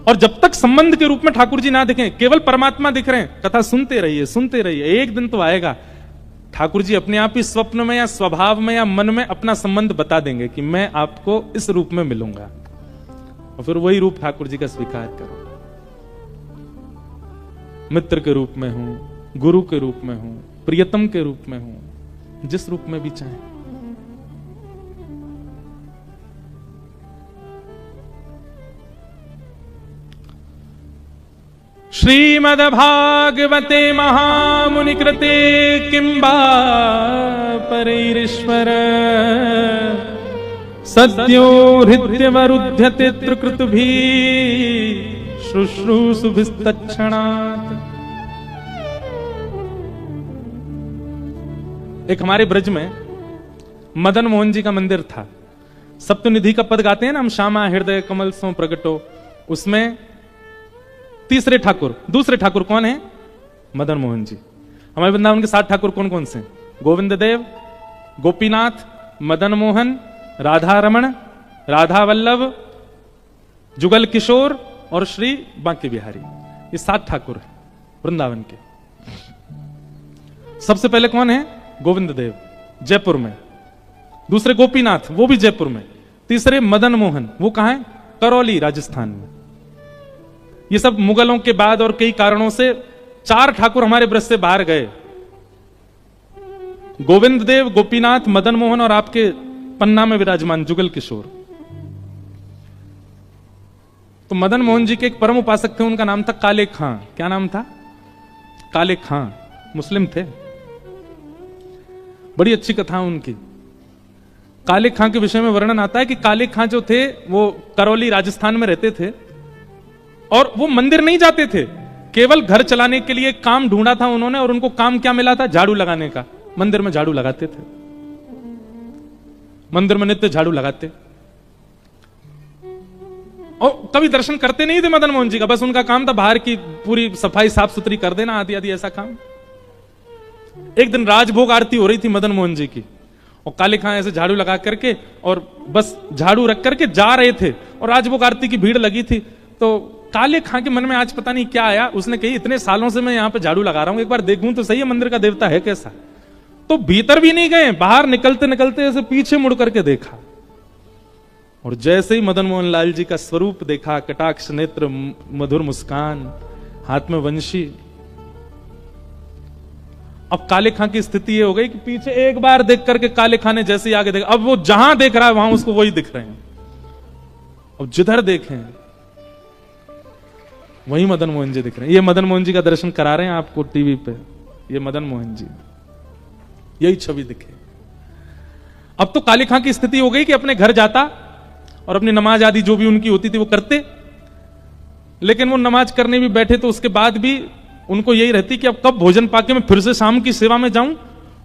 और जब तक संबंध के रूप में ठाकुर जी ना दिखें, केवल परमात्मा दिख रहे हैं, कथा सुनते रहिए, सुनते रहिए। एक दिन तो आएगा ठाकुर जी अपने आप ही स्वप्न में या स्वभाव में या मन में अपना संबंध बता देंगे कि मैं आपको इस रूप में मिलूंगा, और फिर वही रूप ठाकुर जी का स्वीकार करो। मित्र के रूप में हूं, गुरु के रूप में हूं, प्रियतम के रूप में हूं, जिस रूप में भी चाहें। श्रीमद्भागवते महामुनिकृते किंबा परैरीश्वर सद्यो हृद्यवरुध्यते त्रिकृतुभिः शुश्रूषुभिस्तत्क्षणात्। एक हमारे ब्रज में मदन मोहन जी का मंदिर था। सप्तनिधि का पद गाते हैं ना हम, श्यामा हृदय कमल सो प्रगटो, उसमें तीसरे ठाकुर, दूसरे ठाकुर कौन है? मदन मोहन जी। हमारे वृंदावन के 7 ठाकुर कौन कौन से? गोविंद देव, गोपीनाथ, मदन मोहन, राधा रमण, राधा वल्लभ, जुगल किशोर और श्री बांके बिहारी। ये 7 ठाकुर हैं वृंदावन के। सबसे पहले कौन है? गोविंद देव, जयपुर में। दूसरे गोपीनाथ, वो भी जयपुर में। तीसरे मदन मोहन, वो कहां है? करौली, राजस्थान में। ये सब मुगलों के बाद और कई कारणों से 4 ठाकुर हमारे ब्रज से बाहर गए। गोविंद देव, गोपीनाथ, मदन मोहन और आपके पन्ना में विराजमान जुगल किशोर। तो मदन मोहन जी के एक परम उपासक थे, उनका नाम था काले खां। क्या नाम था? काले खां। मुस्लिम थे। बड़ी अच्छी कथा उनकी। काले खां के विषय में वर्णन आता है कि काले खां जो थे वो करौली, राजस्थान में रहते थे, और वो मंदिर नहीं जाते थे, केवल घर चलाने के लिए काम ढूंढा था उन्होंने। और उनको काम क्या मिला था? झाड़ू लगाने का। मंदिर में झाड़ू लगाते थे, मंदिर में नित्य झाड़ू लगाते। और कभी दर्शन करते नहीं थे मदन मोहन जी का, बस उनका काम था बाहर की पूरी सफाई साफ सुथरी कर देना, आदि आदि ऐसा काम। एक दिन राजभोग आरती हो रही थी मदन मोहन जी की, और काले खां ऐसे झाड़ू लगा करके और बस झाड़ू रख करके जा रहे थे, और राजभोग आरती की भीड़ लगी थी। तो काले खां के मन में आज पता नहीं क्या आया, उसने कही इतने सालों से मैं यहां पे झाड़ू लगा रहा हूं, एक बार देखूं तो सही है मंदिर का देवता है कैसा। तो भीतर भी नहीं गए, बाहर निकलते निकलते ऐसे पीछे मुड़ करके देखा, और जैसे ही मदन मोहन लाल जी का स्वरूप देखा, कटाक्ष नेत्र, मधुर मुस्कान, हाथ में वंशी। अब काले खां की स्थिति ये हो गई कि पीछे एक बार देख करके काले खां ने जैसे ही आगे देखा, अब वो जहां देख रहा है वहां उसको वही दिख रहे हैं। अब जिधर देखें वही मदन मोहन जी दिख रहे हैं। ये मदन मोहन जी का दर्शन करा रहे हैं आपको टीवी पे, ये मदन मोहन जी, यही छवि दिखे। अब तो काले खां की स्थिति हो गई कि अपने घर जाता और अपनी नमाज आदि जो भी उनकी होती थी वो करते, लेकिन वो नमाज करने भी बैठे तो उसके बाद भी उनको यही रहती कि अब कब भोजन पाके मैं फिर से शाम की सेवा में जाऊं।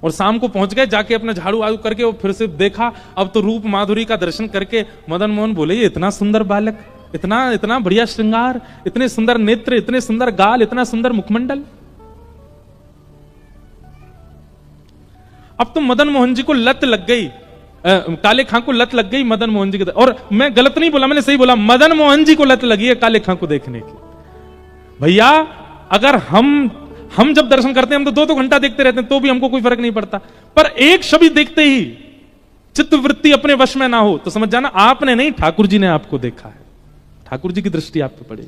और शाम को पहुंच गए, जाके अपना झाड़ू आड़ू करके वो फिर से देखा। अब तो रूप माधुरी का दर्शन करके मदन मोहन बोले, ये इतना सुंदर बालक, इतना इतना बढ़िया श्रृंगार, इतने सुंदर नेत्र, इतने सुंदर गाल, इतना सुंदर मुखमंडल। अब तो मदन मोहन जी को लत लग गई, काले खां को लत लग गई मदन मोहन जी की। और मैं गलत नहीं बोला, मैंने सही बोला, मदन मोहन जी को लत लगी है काले खां को देखने की। भैया अगर हम जब दर्शन करते हैं, हम तो 2-2 घंटा देखते रहते हैं, तो भी हमको कोई फर्क नहीं पड़ता। पर एक छवि देखते ही चित्त वृत्ति अपने वश में ना हो तो समझ जाना आपने नहीं, ठाकुर जी ने आपको देखा है, ठाकुर जी की दृष्टि आप पे पड़ी।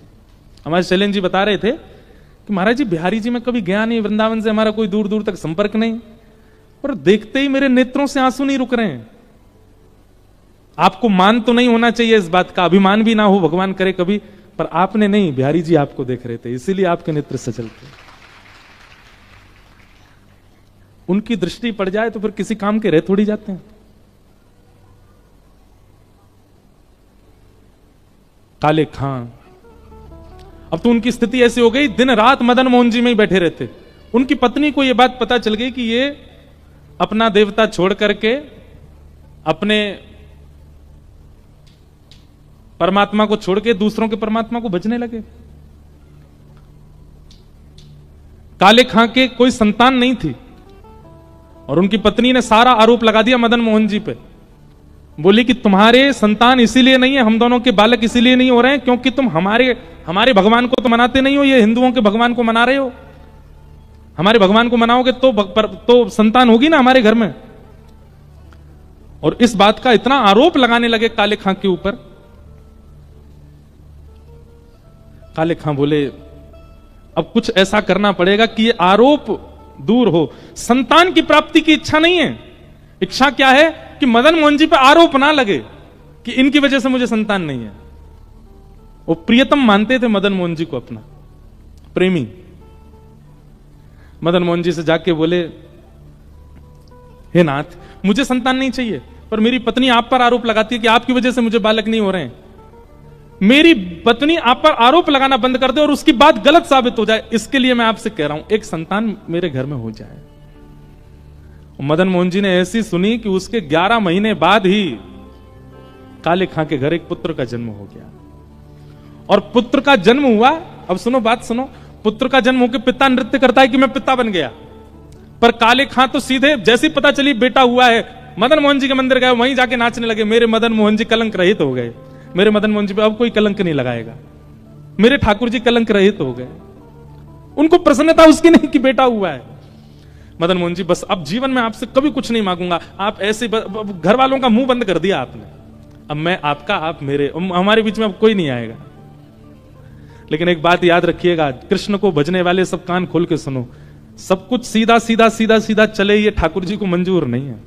हमारे शैलेंद्र जी बता रहे थे कि महाराज जी बिहारी जी में कभी गया नहीं, वृंदावन से हमारा कोई दूर दूर तक संपर्क नहीं, पर देखते ही मेरे नेत्रों से आंसू नहीं रुक रहे हैं। आपको मान तो नहीं होना चाहिए इस बात का, अभिमान भी ना हो, भगवान करे कभी, पर आपने नहीं, बिहारी जी आपको देख रहे थे, इसीलिए आपके नेत्र सचल थे। उनकी दृष्टि पड़ जाए तो फिर किसी काम के रह थोड़ी जाते हैं। काले खां, अब तो उनकी स्थिति ऐसी हो गई, दिन रात मदन मोहन जी में ही बैठे रहते। उनकी पत्नी को यह बात पता चल गई कि ये अपना देवता छोड़ करके अपने परमात्मा को छोड़ के दूसरों के परमात्मा को भजने लगे। काले खां के कोई संतान नहीं थी और उनकी पत्नी ने सारा आरोप लगा दिया मदन मोहन जी पे। बोली कि तुम्हारे संतान इसीलिए नहीं है, हम दोनों के बालक इसीलिए नहीं हो रहे हैं क्योंकि तुम हमारे भगवान को तो मनाते नहीं हो, ये हिंदुओं के भगवान को मना रहे हो। हमारे भगवान को मनाओगे तो संतान होगी ना हमारे घर में। और इस बात का इतना आरोप लगाने लगे काले खां के ऊपर। काले खां बोले अब कुछ ऐसा करना पड़ेगा कि ये आरोप दूर हो। संतान की प्राप्ति की इच्छा नहीं है, इच्छा क्या है कि मदन मोहन जी पे आरोप ना लगे कि इनकी वजह से मुझे संतान नहीं है। वो प्रियतम मानते थे मदन मोहन जी को, अपना प्रेमी। मदन मोहन जी से जाके बोले, हे नाथ, मुझे संतान नहीं चाहिए, पर मेरी पत्नी आप पर आरोप लगाती है कि आपकी वजह से मुझे बालक नहीं हो रहे हैं। मेरी पत्नी आप पर आरोप लगाना बंद कर दे और उसकी बात गलत साबित हो जाए, इसके लिए मैं आपसे कह रहा हूं एक संतान मेरे घर में हो जाए। मदन मोहन जी ने ऐसी सुनी कि उसके 11 महीने बाद ही काले खां के घर एक पुत्र का जन्म हो गया। और पुत्र का जन्म हुआ, अब सुनो बात सुनो, पुत्र का जन्म होकर पिता नृत्य करता है कि मैं पिता बन गया, पर काले खां तो सीधे जैसी पता चली बेटा हुआ है, मदन मोहन जी के मंदिर गए, वहीं जाके नाचने लगे। मेरे मदन मोहन जी कलंक रहित हो गए, मेरे मदन मोहन जी पे अब कोई कलंक नहीं लगाएगा, मेरे ठाकुर जी कलंक रहित हो गए। उनको प्रसन्नता उसकी नहीं कि बेटा हुआ है। मदन मोहन जी, बस अब जीवन में आपसे कभी कुछ नहीं मांगूंगा, आप ऐसे घर वालों का मुंह बंद कर दिया आपने, अब मैं आपका, आप मेरे, हमारे बीच में अब कोई नहीं आएगा। लेकिन एक बात याद रखिएगा, कृष्ण को भजने वाले सब कान खोल के सुनो, सब कुछ सीधा सीधा सीधा सीधा चले ये ठाकुर जी को मंजूर नहीं है।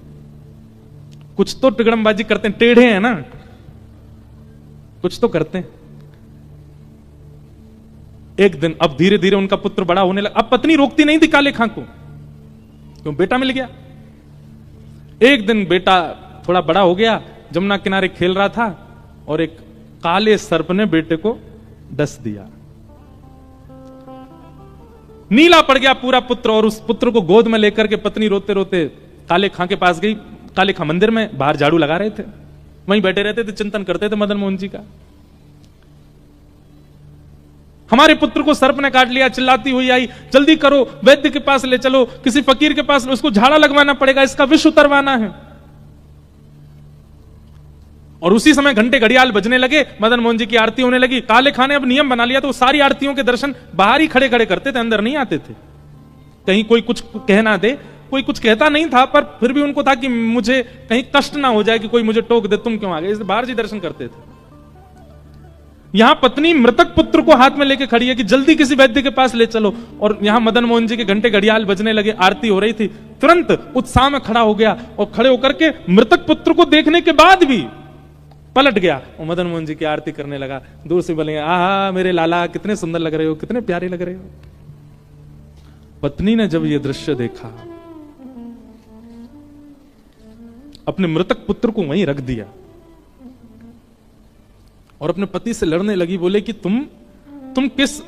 कुछ तो टिगड़मबाजी करते हैं, टेढ़े हैं ना, कुछ तो करते हैं। एक दिन अब धीरे धीरे उनका पुत्र बड़ा होने लगा। अब पत्नी रोकती नहीं थी काले खां को, क्यों, बेटा मिल गया। एक दिन बेटा थोड़ा बड़ा हो गया, जमुना किनारे खेल रहा था और एक काले सर्प ने बेटे को डस दिया। नीला पड़ गया पूरा पुत्र, और उस पुत्र को गोद में लेकर के पत्नी रोते रोते काले खां के पास गई। काले खां मंदिर में बाहर झाड़ू लगा रहे थे, वहीं बैठे रहते थे, चिंतन करते थे मदन मोहन जी का। हमारे पुत्र को सर्प ने काट लिया, चिल्लाती हुई आई, जल्दी करो, वैद्य के पास ले चलो, किसी फकीर के पास, उसको झाड़ा लगवाना पड़ेगा, इसका विष उतरवाना है। और उसी समय घंटे घड़ियाल बजने लगे, मदन मोहन जी की आरती होने लगी। काले खां ने अब नियम बना लिया, तो सारी आरतियों के दर्शन बाहर ही खड़े खड़े करते थे, अंदर नहीं आते थे। कहीं कोई कुछ कहना दे, कोई कुछ कहता नहीं था, पर फिर भी उनको था कि मुझे कहीं कष्ट ना हो जाए कि कोई मुझे टोक दे, तुम क्यों आ गए, इसलिए बाहर जी दर्शन करते थे। यहां पत्नी मृतक पुत्र को हाथ में लेके खड़ी है कि जल्दी किसी वैद्य के पास ले चलो, और यहां मदन मोहन जी के घंटे घड़ियाल बजने लगे, आरती हो रही थी। तुरंत उत्साह में खड़ा हो गया और खड़े होकर के मृतक पुत्र को देखने के बाद भी पलट गया और मदन मोहन जी की आरती करने लगा। दूर से बोलेंगे, आहा मेरे लाला, कितने सुंदर लग रहे हो, कितने प्यारे लग रहे हो। पत्नी ने जब यह दृश्य देखा, अपने मृतक पुत्र को वहीं रख दिया और अपने पति से लड़ने लगी। बोले कि तुम किस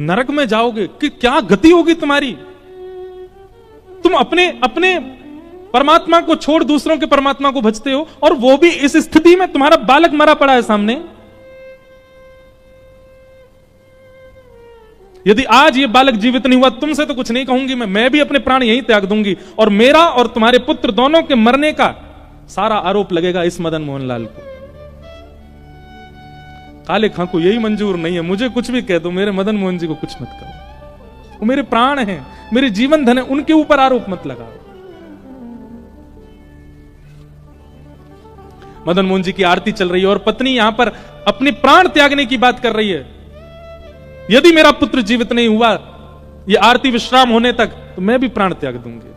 नरक में जाओगे, कि क्या गति होगी तुम्हारी, तुम अपने अपने परमात्मा को छोड़ दूसरों के परमात्मा को भजते हो, और वो भी इस स्थिति में, तुम्हारा बालक मरा पड़ा है सामने। यदि आज ये बालक जीवित नहीं हुआ, तुमसे तो कुछ नहीं कहूंगी मैं भी अपने प्राण यहीं त्याग दूंगी, और मेरा और तुम्हारे पुत्र दोनों के मरने का सारा आरोप लगेगा इस मदन मोहन लाल को। काले खां को यही मंजूर नहीं है, मुझे कुछ भी कह दो, मेरे मदन मोहन जी को कुछ मत करो, वो मेरे प्राण हैं, मेरे जीवन धन है, उनके ऊपर आरोप मत लगाओ। मदन मोहन जी की आरती चल रही है और पत्नी यहां पर अपने प्राण त्यागने की बात कर रही है। यदि मेरा पुत्र जीवित नहीं हुआ ये आरती विश्राम होने तक, तो मैं भी प्राण त्याग दूंगी।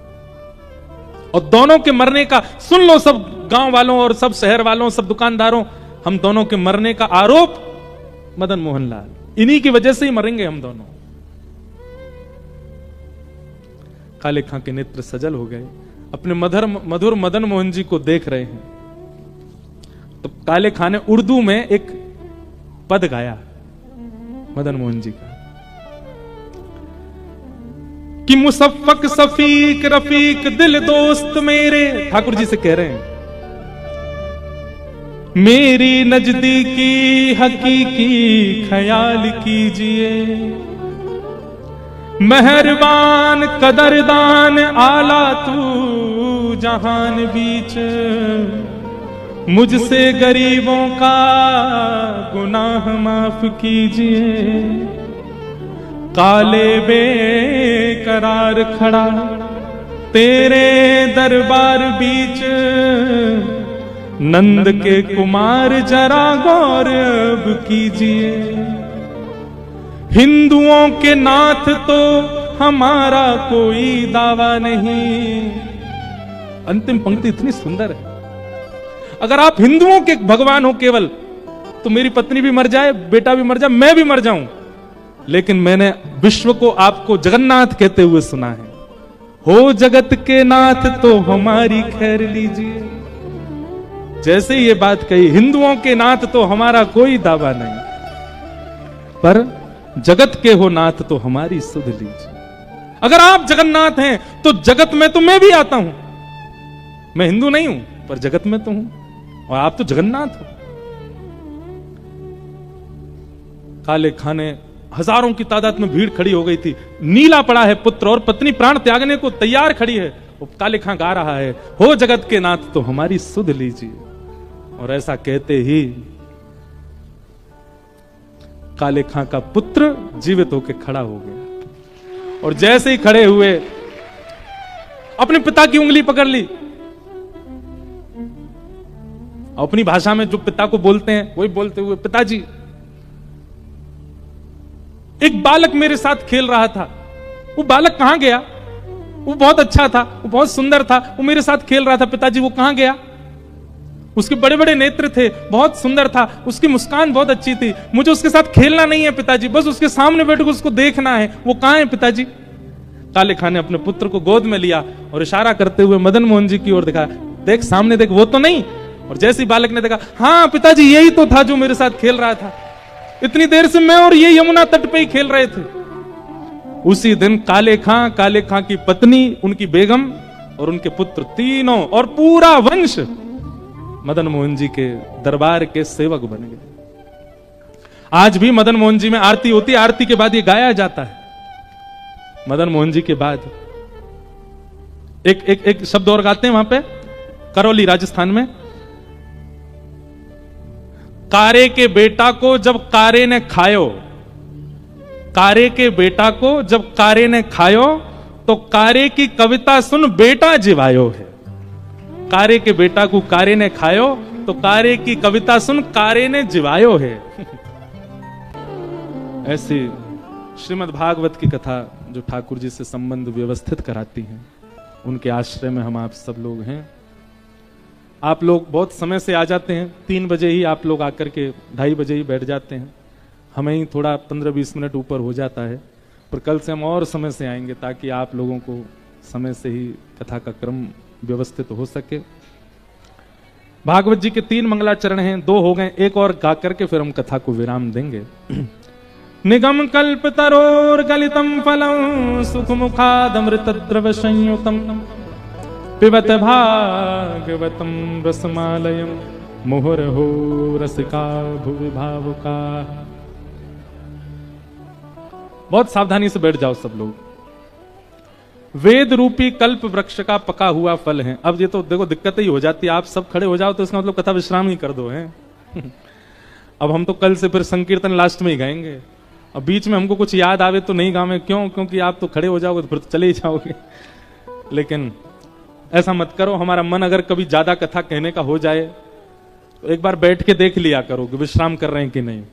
और दोनों के मरने का सुन लो, सब गांव वालों और सब शहर वालों, सब दुकानदारों, हम दोनों के मरने का आरोप मदन मोहन लाल, इन्हीं की वजह से ही मरेंगे हम दोनों। काले खां के नेत्र सजल हो गए, अपने मधुर मदन मोहन जी को देख रहे हैं। तो काले खां ने उर्दू में एक पद गाया मदन मोहन जी का, कि मुसफ़्फ़क़ सफीक रफीक दिल दोस्त मेरे, ठाकुर जी से कह रहे हैं, मेरी नजदीकी हकीकी ख्याल कीजिए, मेहरबान कदरदान आला तू जहान बीच, मुझसे गरीबों का गुनाह माफ कीजिए, काले बेकरार खड़ा तेरे दरबार बीच, नंद के कुमार जरा गौर अब कीजिए, हिंदुओं के नाथ तो हमारा कोई दावा नहीं। अंतिम पंक्ति इतनी सुंदर है, अगर आप हिंदुओं के भगवान हो केवल, तो मेरी पत्नी भी मर जाए, बेटा भी मर जाए, मैं भी मर जाऊं, लेकिन मैंने विश्व को आपको जगन्नाथ कहते हुए सुना है, हो जगत के नाथ तो हमारी खैर लीजिए। जैसे ये बात कही, हिंदुओं के नाथ तो हमारा कोई दावा नहीं, पर जगत के हो नाथ तो हमारी सुध लीजिए। अगर आप जगन्नाथ हैं तो जगत में तो मैं भी आता हूं, मैं हिंदू नहीं हूं पर जगत में तो हूं, और आप तो जगन्नाथ हो। काले खाने हजारों की तादाद में भीड़ खड़ी हो गई थी, नीला पड़ा है पुत्र और पत्नी प्राण त्यागने को तैयार खड़ी है, काले खां गा रहा है, हो जगत के नाथ तो हमारी सुध लीजिए। और ऐसा कहते ही काले खां का पुत्र जीवित होकर खड़ा हो गया, और जैसे ही खड़े हुए अपने पिता की उंगली पकड़ ली, अपनी भाषा में जो पिता को बोलते हैं वही बोलते हुए, पिताजी एक बालक मेरे साथ खेल रहा था, वो बालक कहां गया? वो बहुत अच्छा था, वो बहुत सुंदर था, वो मेरे साथ खेल रहा था, पिताजी वो कहां गया? उसके बड़े बड़े नेत्र थे, बहुत सुंदर था, उसकी मुस्कान बहुत अच्छी थी, मुझे उसके साथ खेलना नहीं है पिताजी, बस उसके सामने बैठकर उसको देखना है, वो कहां है पिताजी? काले खां ने अपने पुत्र को गोद में लिया और इशारा करते हुए मदन मोहन जी की ओर दिखा, देख सामने देख, वो तो नहीं। और जैसे ही बालक ने देखा, हाँ पिताजी यही तो था जो मेरे साथ खेल रहा था, इतनी देर से मैं और ये यमुना तट पे ही खेल रहे थे। उसी दिन काले खां की पत्नी, उनकी बेगम और उनके पुत्र तीनों और पूरा वंश मदन मोहन जी के दरबार के सेवक बन गए। आज भी मदन मोहन जी में आरती होती है, आरती के बाद ये गाया जाता है। मदन मोहन जी के बाद एक शब्द और गाते हैं वहां पे, करौली राजस्थान में, कारे के बेटा को जब कारे ने खायो, कारे के बेटा को जब कारे ने खायो, तो कारे की कविता सुन बेटा जिवायो है। कारे के बेटा को कारे ने खायो, तो कारे की कविता सुन कारे ने जिवायो है। ऐसी श्रीमद् भागवत की कथा जो ठाकुर जी से संबंध व्यवस्थित कराती हैं, उनके आश्रय में हम आप सब लोग हैं। आप लोग बहुत समय से आ जाते हैं, 3 बजे ही आप लोग आकर के 2:30 बजे ही बैठ जाते हैं, हमें ही थोड़ा 15-20 मिनट ऊपर हो जाता है, पर कल से हम और समय से आएंगे ताकि आप लोगों को समय से ही कथा का क्रम व्यवस्थित हो सके। भागवत जी के 3 मंगलाचरण हैं, 2 हो गए, एक और गा करके फिर हम कथा को विराम देंगे। निगम कल्प तरोर गलितम फलम सुख मुखादमृत द्रव संयुतम पिबत भागवतम रसमालयम मुहुर्हो रसिका भुवि भावुका। बहुत सावधानी से बैठ जाओ सब लोग। वेद रूपी कल्प वृक्ष का पका हुआ फल है। अब ये तो देखो दिक्कत ही हो जाती है, आप सब खड़े हो जाओ तो इसका मतलब कथा विश्राम ही कर दो है। अब हम तो कल से फिर संकीर्तन लास्ट में ही गाएंगे, अब बीच में हमको कुछ याद आवे तो नहीं गावे, क्यों? क्योंकि आप तो खड़े हो जाओगे तो फिर तो चले ही जाओगे। लेकिन ऐसा मत करो, हमारा मन अगर कभी ज्यादा कथा कहने का हो जाए तो एक बार बैठ के देख लिया करो कि विश्राम कर रहे हैं कि नहीं।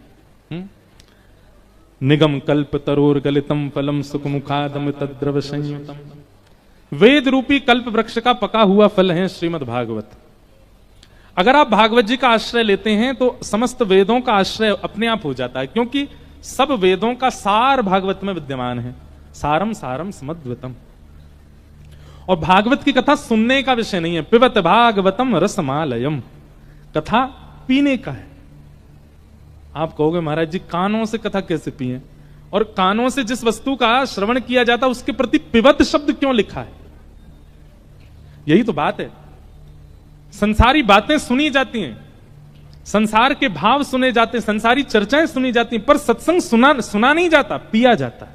निगम कल्प तरोर गलितम फलम सुख मुखादम तद्रव संयुतम। वेद रूपी कल्प वृक्ष का पका हुआ फल है श्रीमद् भागवत। अगर आप भागवत जी का आश्रय लेते हैं तो समस्त वेदों का आश्रय अपने आप हो जाता है, क्योंकि सब वेदों का सार भागवत में विद्यमान है। सारम सारम समद्वितम। और भागवत की कथा सुनने का विषय नहीं है, पिबत भागवतम रसमालयम, कथा पीने का है। आप कहोगे महाराज जी कानों से कथा कैसे पिए? और कानों से जिस वस्तु का श्रवण किया जाता उसके प्रति पिबत शब्द क्यों लिखा है? यही तो बात है। संसारी बातें सुनी जाती हैं, संसार के भाव सुने जाते हैं, संसारी चर्चाएं सुनी जाती हैं, पर सत्संग सुना नहीं जाता, पिया जाता है।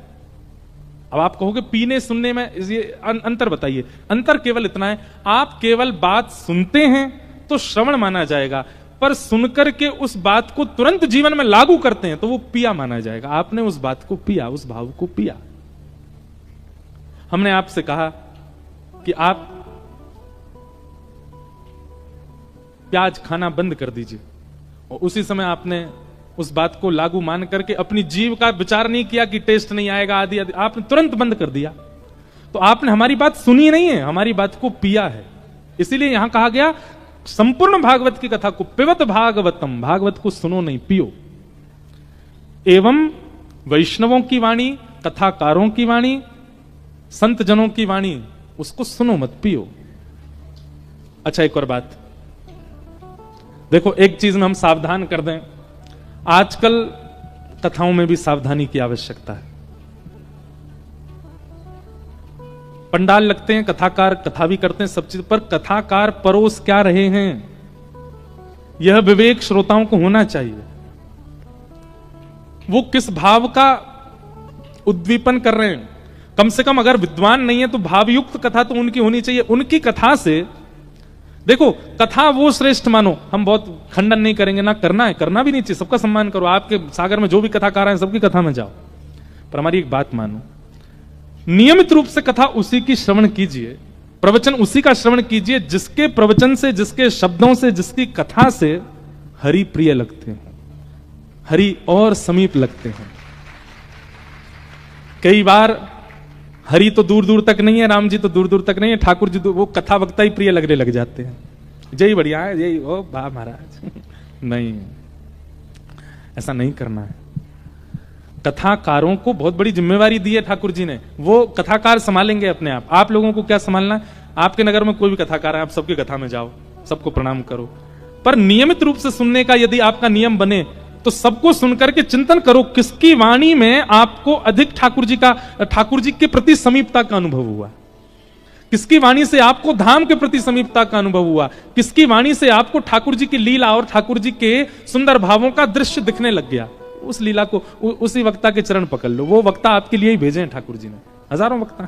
अब आप कहोगे पीने सुनने में ये अंतर बताइए। अंतर केवल इतना है, आप केवल बात सुनते हैं तो श्रवण माना जाएगा, पर सुनकर के उस बात को तुरंत जीवन में लागू करते हैं तो वो पिया माना जाएगा। आपने उस बात को पिया, उस भाव को पिया। हमने आपसे कहा कि आप प्याज खाना बंद कर दीजिए, और उसी समय आपने उस बात को लागू मान करके अपनी जीव का विचार नहीं किया कि टेस्ट नहीं आएगा आदि आदि, आपने तुरंत बंद कर दिया। तो आपने हमारी बात सुनी नहीं है, हमारी बात को पिया है। इसीलिए यहां कहा गया संपूर्ण भागवत की कथा को पिबत भागवतम, भागवत को सुनो नहीं, पियो। एवं वैष्णवों की वाणी, कथाकारों की वाणी, संत जनों की वाणी, उसको सुनो मत, पियो। अच्छा, एक और बात देखो, एक चीज में हम सावधान कर दें, आजकल कथाओं में भी सावधानी की आवश्यकता है। पंडाल लगते हैं, कथाकार कथा भी करते हैं, सब चीज, पर कथाकार परोस क्या रहे हैं, यह विवेक श्रोताओं को होना चाहिए। वो किस भाव का उद्दीपन कर रहे हैं। कम से कम अगर विद्वान नहीं है तो भावयुक्त कथा तो उनकी होनी चाहिए। उनकी कथा से देखो, कथा वो श्रेष्ठ मानो, हम बहुत खंडन नहीं करेंगे, ना करना है, करना भी नहीं चाहिए, सबका सम्मान करो। आपके सागर में जो भी कथाकार हैं सबकी कथा में जाओ, पर हमारी एक बात मानो, नियमित रूप से कथा उसी की श्रवण कीजिए, प्रवचन उसी का श्रवण कीजिए जिसके प्रवचन से, जिसके शब्दों से, जिसकी कथा से हरि प्रिय लगते हैं, हरि और समीप लगते हैं। कई बार हरि तो दूर दूर तक नहीं है, राम जी तो दूर दूर तक नहीं है, ठाकुर जी तो वो कथा वक्ता ही प्रिय लगने लग जाते हैं। जय बढ़िया है, जय ओ वाह महाराज। नहीं, ऐसा नहीं करना है। कथाकारों को बहुत बड़ी जिम्मेवारी दी है ठाकुर जी ने, वो कथाकार संभालेंगे अपने आप। आप लोगों को क्या संभालना है? आपके नगर में कोई भी कथाकार है, आप सबकी कथा में जाओ, सबको प्रणाम करो, पर नियमित रूप से सुनने का यदि आपका नियम बने तो सबको सुनकर के चिंतन करो किसकी वाणी में आपको अधिक ठाकुर जी के प्रति समीपता का अनुभव हुआ, किसकी वाणी से आपको धाम के प्रति समीपता का अनुभव हुआ, किसकी वाणी से आपको ठाकुर जी की लीला और ठाकुर जी के सुंदर भावों का दृश्य दिखने लग गया। उस लीला को, उसी वक्ता के चरण पकड़ लो। वो वक्ता आपके लिए ही भेजे हैं ठाकुर जी ने, हजारों वक्ता।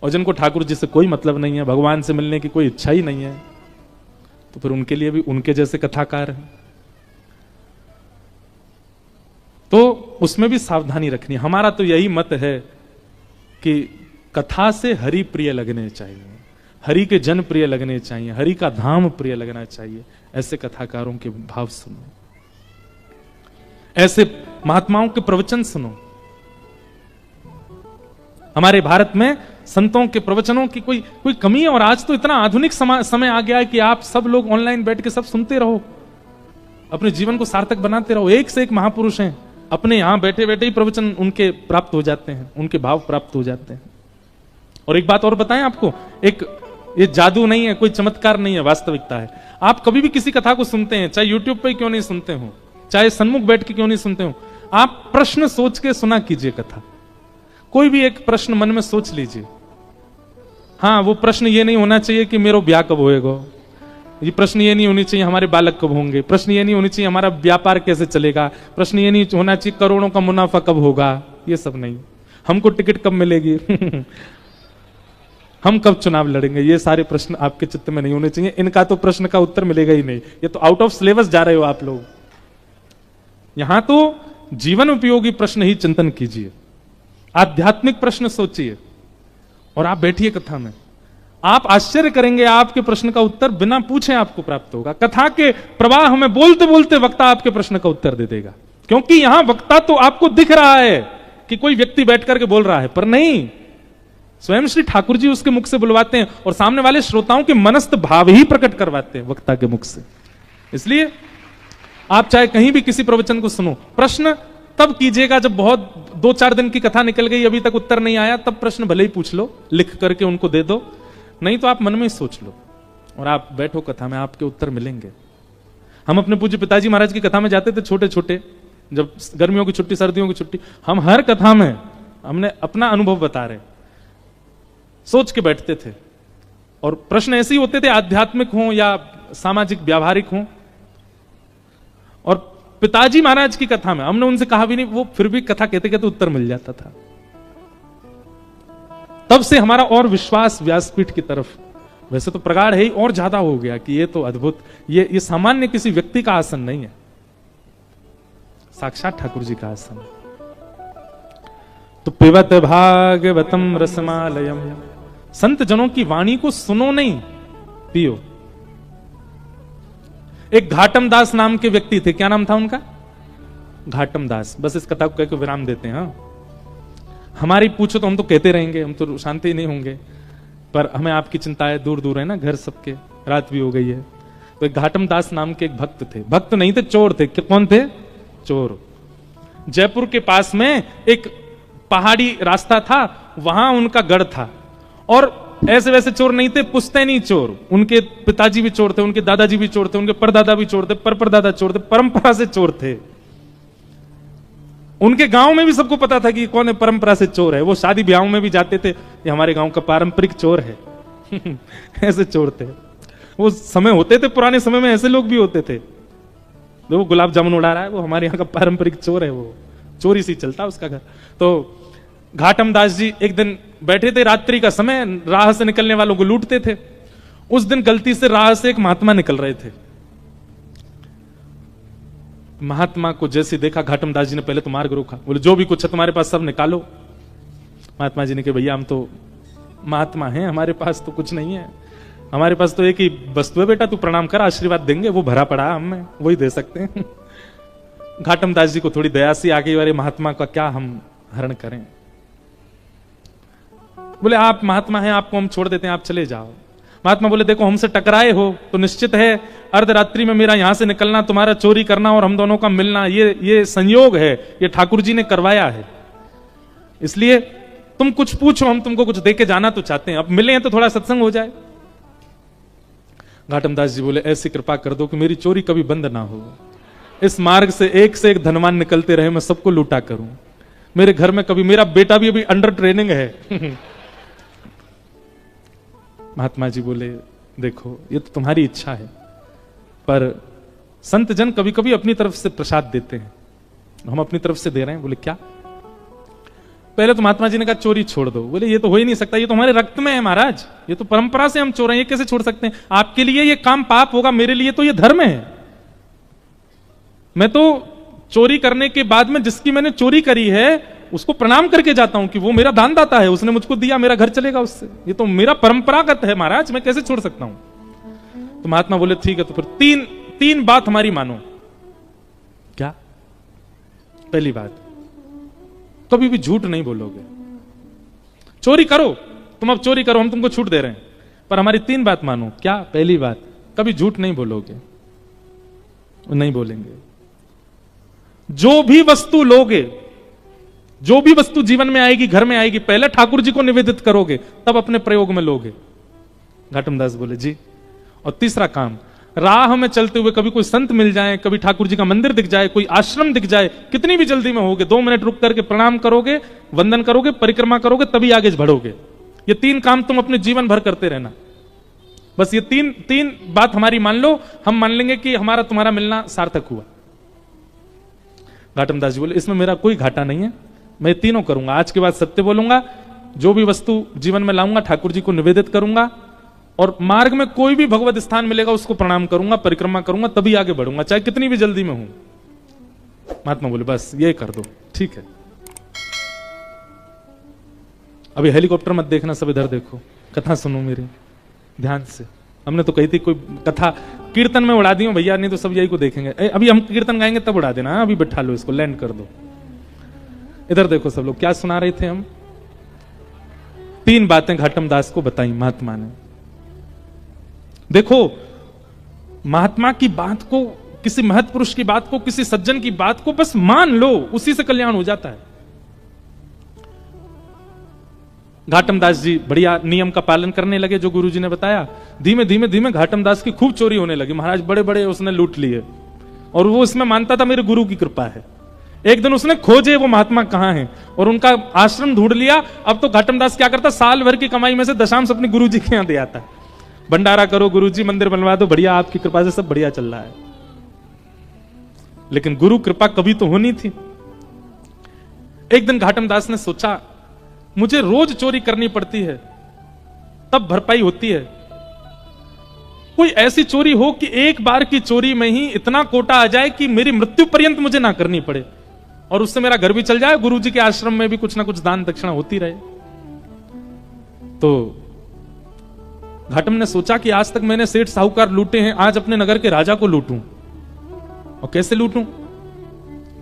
और जिनको ठाकुर जी से कोई मतलब नहीं है, भगवान से मिलने की कोई इच्छा ही नहीं है, तो फिर उनके लिए भी उनके जैसे कथाकार हैं। तो उसमें भी सावधानी रखनी। हमारा तो यही मत है कि कथा से हरि प्रिय लगने चाहिए, हरि के जन प्रिय लगने चाहिए, हरि का धाम प्रिय लगना चाहिए। ऐसे कथाकारों के भाव सुनो, ऐसे महात्माओं के प्रवचन सुनो। हमारे भारत में संतों के प्रवचनों की कोई कमी है? और आज तो इतना आधुनिक समय आ गया है कि आप सब लोग ऑनलाइन बैठ के सब सुनते रहो, अपने जीवन को सार्थक बनाते रहो। एक से एक महापुरुष हैं, अपने यहां बैठे बैठे ही प्रवचन उनके प्राप्त हो जाते हैं, उनके भाव प्राप्त हो जाते हैं। और एक बात और बताएं आपको, ये जादू नहीं है, कोई चमत्कार नहीं है, वास्तविकता है। आप कभी भी किसी कथा को सुनते हैं, चाहे यूट्यूब पे क्यों नहीं सुनते हो, चाहे सन्मुख बैठ के क्यों नहीं सुनते हो, आप प्रश्न सोच के सुना कीजिए कथा। कोई भी एक प्रश्न मन में सोच लीजिए। हाँ, वो प्रश्न ये नहीं होना चाहिए कि मेरा ब्याह कब होएगा, ये प्रश्न ये नहीं होनी चाहिए हमारे बालक कब होंगे, प्रश्न ये नहीं होनी चाहिए हमारा व्यापार कैसे चलेगा, प्रश्न ये नहीं होना चाहिए करोड़ों का मुनाफा कब होगा, ये सब नहीं। हमको टिकट कब मिलेगी हम कब चुनाव लड़ेंगे, ये सारे प्रश्न आपके चित्त में नहीं होने चाहिए। इनका तो प्रश्न का उत्तर मिलेगा ही नहीं, ये तो आउट ऑफ सिलेबस जा रहे हो आप लोग। यहां तो जीवन उपयोगी प्रश्न ही चिंतन कीजिए, आध्यात्मिक प्रश्न सोचिए और आप बैठिए कथा में। आप आश्चर्य करेंगे, आपके प्रश्न का उत्तर बिना पूछे आपको प्राप्त होगा। कथा के प्रवाह में बोलते बोलते वक्ता आपके प्रश्न का उत्तर दे देगा, क्योंकि यहां वक्ता तो आपको दिख रहा है कि कोई व्यक्ति बैठ करके बोल रहा है, पर नहीं, स्वयं श्री ठाकुर जी उसके मुख से बुलवाते हैं और सामने वाले श्रोताओं के मनस्थ भाव ही प्रकट करवाते हैं वक्ता के मुख से। इसलिए आप चाहे कहीं भी किसी प्रवचन को सुनो, प्रश्न तब कीजिएगा जब बहुत 2-4 दिन की कथा निकल गई, अभी तक उत्तर नहीं आया, तब प्रश्न भले ही पूछ लो, लिख करके उनको दे दो, नहीं तो आप मन में ही सोच लो और आप बैठो कथा में, आपके उत्तर मिलेंगे। हम अपने पूज्य पिताजी महाराज की कथा में जाते थे, छोटे छोटे जब गर्मियों की छुट्टी, सर्दियों की छुट्टी, हम हर कथा में हमने अपना अनुभव बता रहे, सोच के बैठते थे। और प्रश्न ऐसे ही होते थे, आध्यात्मिक हों या सामाजिक व्यावहारिक हों। और पिताजी महाराज की कथा में हमने उनसे कहा भी नहीं, वो फिर भी कथा कहते कहते उत्तर मिल जाता था। तब से हमारा और विश्वास व्यासपीठ की तरफ वैसे तो प्रगाढ़ है ही, और ज्यादा हो गया कि ये तो अद्भुत, ये सामान्य किसी व्यक्ति का आसन नहीं है, साक्षात ठाकुर जी का आसन। तो पिबत भागवतम रसमालयम, संत जनों की वाणी को सुनो नहीं, पियो। एक घाटम दास नाम के व्यक्ति थे, क्या नाम था उनका? घाटम दास। बस इस कथा को कहकर विराम देते हैं। हाँ, हमारी पूछो तो हम तो कहते रहेंगे, हम तो शांति नहीं होंगे, पर हमें आपकी चिंताएं दूर दूर है ना, घर सबके, रात भी हो गई है। तो एक घाटम दास नाम के एक भक्त थे, भक्त नहीं थे, चोर थे। कौन थे? चोर। जयपुर के पास में एक पहाड़ी रास्ता था, वहां उनका गढ़ था। और ऐसे वैसे चोर नहीं थे, पुश्तैनी चोर। उनके पिताजी भी चोर थे, उनके दादाजी भी चोर थे, उनके परदादा भी चोर थे, परदादा चोर थे, परंपरा से चोर थे। उनके गांव में भी सबको पता था कि कौन है परंपरा से चोर है। वो शादी ब्याहों में भी जाते थे, ये हमारे गांव का पारंपरिक चोर है। ऐसे चोर थे। वो समय होते थे, पुराने समय में ऐसे लोग भी होते थे। वो गुलाब जामुन उड़ा रहा है, वो हमारे यहाँ का पारंपरिक चोर है, वो चोरी सी चलता उसका घर। तो घाटम दास जी एक दिन बैठे थे, रात्रि का समय, राह से निकलने वालों को लूटते थे। उस दिन गलती से राह से एक महात्मा निकल रहे थे। महात्मा को जैसे देखा, घाटम दास जी ने पहले तो मार्ग रोका, बोले जो भी कुछ है तुम्हारे पास सब निकालो। महात्मा जी ने कहा भैया हम तो महात्मा हैं, हमारे पास तो कुछ नहीं है, हमारे पास तो एक ही वस्तु है बेटा, तू प्रणाम कर, आशीर्वाद देंगे, वो भरा पड़ा है हमें, वही दे सकते हैं। घाटम दास जी को थोड़ी दया सी आ गई, अरे महात्मा का क्या हम हरण करें। बोले आप महात्मा हैं, आपको हम छोड़ देते हैं, आप चले जाओ। महात्मा बोले देखो हमसे टकराए हो तो निश्चित है अर्धरात्रि में मेरा यहां से निकलना, तुम्हारा चोरी करना और हम दोनों का मिलना, ये संयोग है, ये ठाकुर जी ने करवाया है। इसलिए तुम कुछ पूछो, हम तुमको कुछ देके जाना तो चाहते हैं, अब मिले हैं तो थोड़ा सत्संग हो जाए। घाटम दास जी बोले ऐसी कृपा कर दो कि मेरी चोरी कभी बंद ना हो, इस मार्ग से एक धनवान निकलते रहे, मैं सबको लूटा करूं, मेरे घर में कभी, मेरा बेटा भी अभी अंडर ट्रेनिंग है। महात्मा जी बोले देखो ये तो तुम्हारी इच्छा है, पर संत जन कभी कभी अपनी तरफ से प्रसाद देते हैं, हम अपनी तरफ से दे रहे हैं। बोले क्या? पहले तो महात्मा जी ने कहा चोरी छोड़ दो। बोले ये तो हो ही नहीं सकता, ये तो हमारे रक्त में है महाराज, ये तो परंपरा से हम चोर हैं, ये कैसे छोड़ सकते हैं? आपके लिए ये काम पाप होगा, मेरे लिए तो ये धर्म है। मैं तो चोरी करने के बाद में जिसकी मैंने चोरी करी है उसको प्रणाम करके जाता हूं कि वो मेरा दानदाता है, उसने मुझको दिया, मेरा घर चलेगा उससे, ये तो मेरा परंपरागत है महाराज, मैं कैसे छोड़ सकता हूं? तो महात्मा बोले ठीक है, तो फिर तीन बात हमारी मानो। क्या? पहली बात, कभी भी झूठ नहीं बोलोगे। चोरी करो, तुम अब चोरी करो, हम तुमको छूट दे रहे हैं, पर हमारी 3 बात मानो। क्या? पहली बात, कभी झूठ नहीं बोलोगे, नहीं बोलेंगे। जो भी वस्तु लोगे, जो भी वस्तु जीवन में आएगी, घर में आएगी, पहले ठाकुर जी को निवेदित करोगे, तब अपने प्रयोग में लोगे। घाटम दास बोले जी। और तीसरा काम, राह में चलते हुए कभी कोई संत मिल जाए, कभी ठाकुर जी का मंदिर दिख जाए, कोई आश्रम दिख जाए, कितनी भी जल्दी में होगे, 2 मिनट रुक करके प्रणाम करोगे, वंदन करोगे, परिक्रमा करोगे, तभी आगे बढ़ोगे। ये 3 काम तुम अपने जीवन भर करते रहना। बस ये तीन बात हमारी मान लो, हम मान लेंगे कि हमारा तुम्हारा मिलना सार्थक हुआ। घाटम दास जी बोले इसमें मेरा कोई घाटा नहीं है, मैं तीनों करूंगा, आज के बाद सत्य बोलूंगा, जो भी वस्तु जीवन में लाऊंगा ठाकुर जी को निवेदित करूंगा, और मार्ग में कोई भी भगवत स्थान मिलेगा उसको प्रणाम करूंगा, परिक्रमा करूंगा, तभी आगे बढ़ूंगा, चाहे कितनी भी जल्दी में हूं। महात्मा बोले बस ये कर दो, ठीक है। अभी हेलीकॉप्टर मत देखना, सब इधर देखो, कथा सुनो मेरी ध्यान से। हमने तो कही थी कोई कथा कीर्तन में उड़ा दी हो भैया, नहीं तो सब यही को देखेंगे। अभी हम कीर्तन गाएंगे तब उड़ा देना, अभी बैठा लो इसको, लैंड कर दो। इधर देखो सब लोग, क्या सुना रहे थे हम? 3 बातें घाटम दास को बताई महात्मा ने। देखो महात्मा की बात को, किसी महत् पुरुष की बात को, किसी सज्जन की बात को बस मान लो, उसी से कल्याण हो जाता है। घाटम दास जी बढ़िया नियम का पालन करने लगे जो गुरुजी ने बताया। धीमे धीमे धीमे घाटम दास की खूब चोरी होने लगी, महाराज बड़े बड़े उसने लूट लिए, और वो इसमें मानता था मेरे गुरु की कृपा है। एक दिन उसने खोजे वो महात्मा कहां हैं और उनका आश्रम ढूंढ लिया। अब तो घाटम दास क्या करता, साल भर की कमाई में से दशांश अपने गुरुजी के यहां दे आता। भंडारा करो गुरुजी, मंदिर बनवा दो, बढ़िया, आपकी कृपा से सब बढ़िया चल रहा है। लेकिन गुरु कृपा कभी तो होनी थी। एक दिन घाटम दास ने सोचा, मुझे रोज चोरी करनी पड़ती है, तब भरपाई होती है। कोई ऐसी चोरी हो कि एक बार की चोरी में ही इतना कोटा आ जाए कि मेरी मृत्यु पर्यंत मुझे ना करनी पड़े, और उससे मेरा घर भी चल जाए, गुरुजी के आश्रम में भी कुछ ना कुछ दान दक्षिणा होती रहे। तो घाटम ने सोचा कि आज तक मैंने सेठ साहूकार लूटे हैं, आज अपने नगर के राजा को लूटूं। और कैसे लूटूं?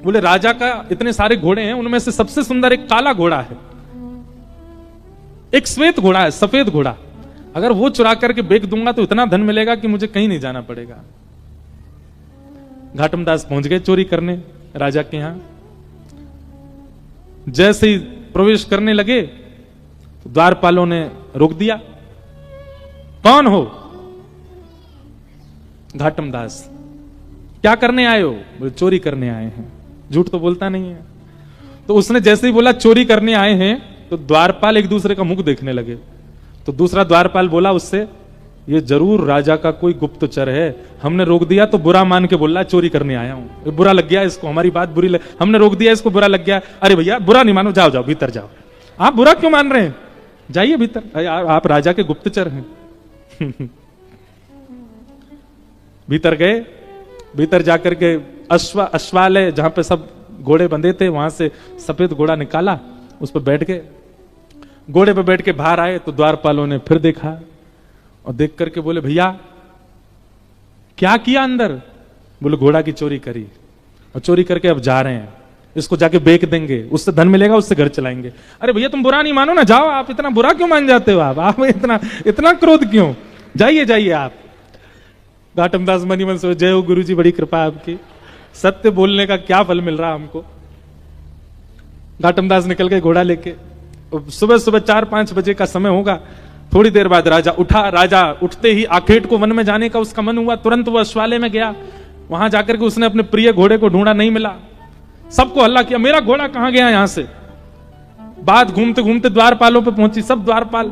बोले राजा का इतने सारे घोड़े हैं, उनमें से सबसे सुंदर एक काला घोड़ा है, एक श्वेत घोड़ा है, सफेद घोड़ा। अगर वो चुरा करके बेच दूंगा तो इतना धन मिलेगा कि मुझे कहीं नहीं जाना पड़ेगा। घाटम दास पहुंच गए चोरी करने राजा के यहां। जैसे ही प्रवेश करने लगे तो द्वारपालों ने रोक दिया। कौन हो? घाटम दास। क्या करने आए हो? बोले चोरी करने आए हैं। झूठ तो बोलता नहीं है। तो उसने जैसे ही बोला चोरी करने आए हैं, तो द्वारपाल एक दूसरे का मुख देखने लगे। तो दूसरा द्वारपाल बोला उससे, ये जरूर राजा का कोई गुप्तचर है, हमने रोक दिया तो बुरा मान के बोल रहा चोरी करने आया हूं। बुरा लग गया इसको, हमारी बात बुरी हमने रोक दिया, इसको बुरा लग गया। अरे भैया बुरा नहीं मानो, जाओ जाओ भीतर जाओ। आप बुरा क्यों मान रहे हैं? जाइए भीतर, आप राजा के गुप्तचर हैं। भीतर गए। भीतर जाकर के अश्वालय जहां पे सब घोड़े बंधे थे, वहां से सफेद घोड़ा निकाला, उस पर बैठ गए। घोड़े पे बैठ के बाहर आए तो द्वारपालों ने फिर देखा और देख करके बोले भैया क्या किया अंदर? बोले घोड़ा की चोरी करी, और चोरी करके अब जा रहे हैं, इसको जाके बेच देंगे, उससे धन मिलेगा, उससे घर चलाएंगे। अरे भैया तुम बुरा नहीं मानो ना, जाओ। आप इतना बुरा क्यों मान जाते हो? आप इतना क्रोध क्यों? जाइए जाइए आप। घाटम दास मनी मन सोच, जय हो गुरु जी, बड़ी कृपा आपकी, सत्य बोलने का क्या फल मिल रहा हमको। घाटम दास निकल गए घोड़ा लेके। सुबह सुबह 4-5 बजे का समय होगा। थोड़ी देर बाद राजा उठा। राजा उठते ही आखेट को वन में जाने का उसका मन हुआ। तुरंत वो अश्वालय में गया। वहां जाकर के उसने अपने प्रिय घोड़े को ढूंढा, नहीं मिला। सबको हल्ला किया, मेरा घोड़ा कहां गया यहां से। बात घूमते घूमते द्वारपालों पे पहुंची। सब द्वारपाल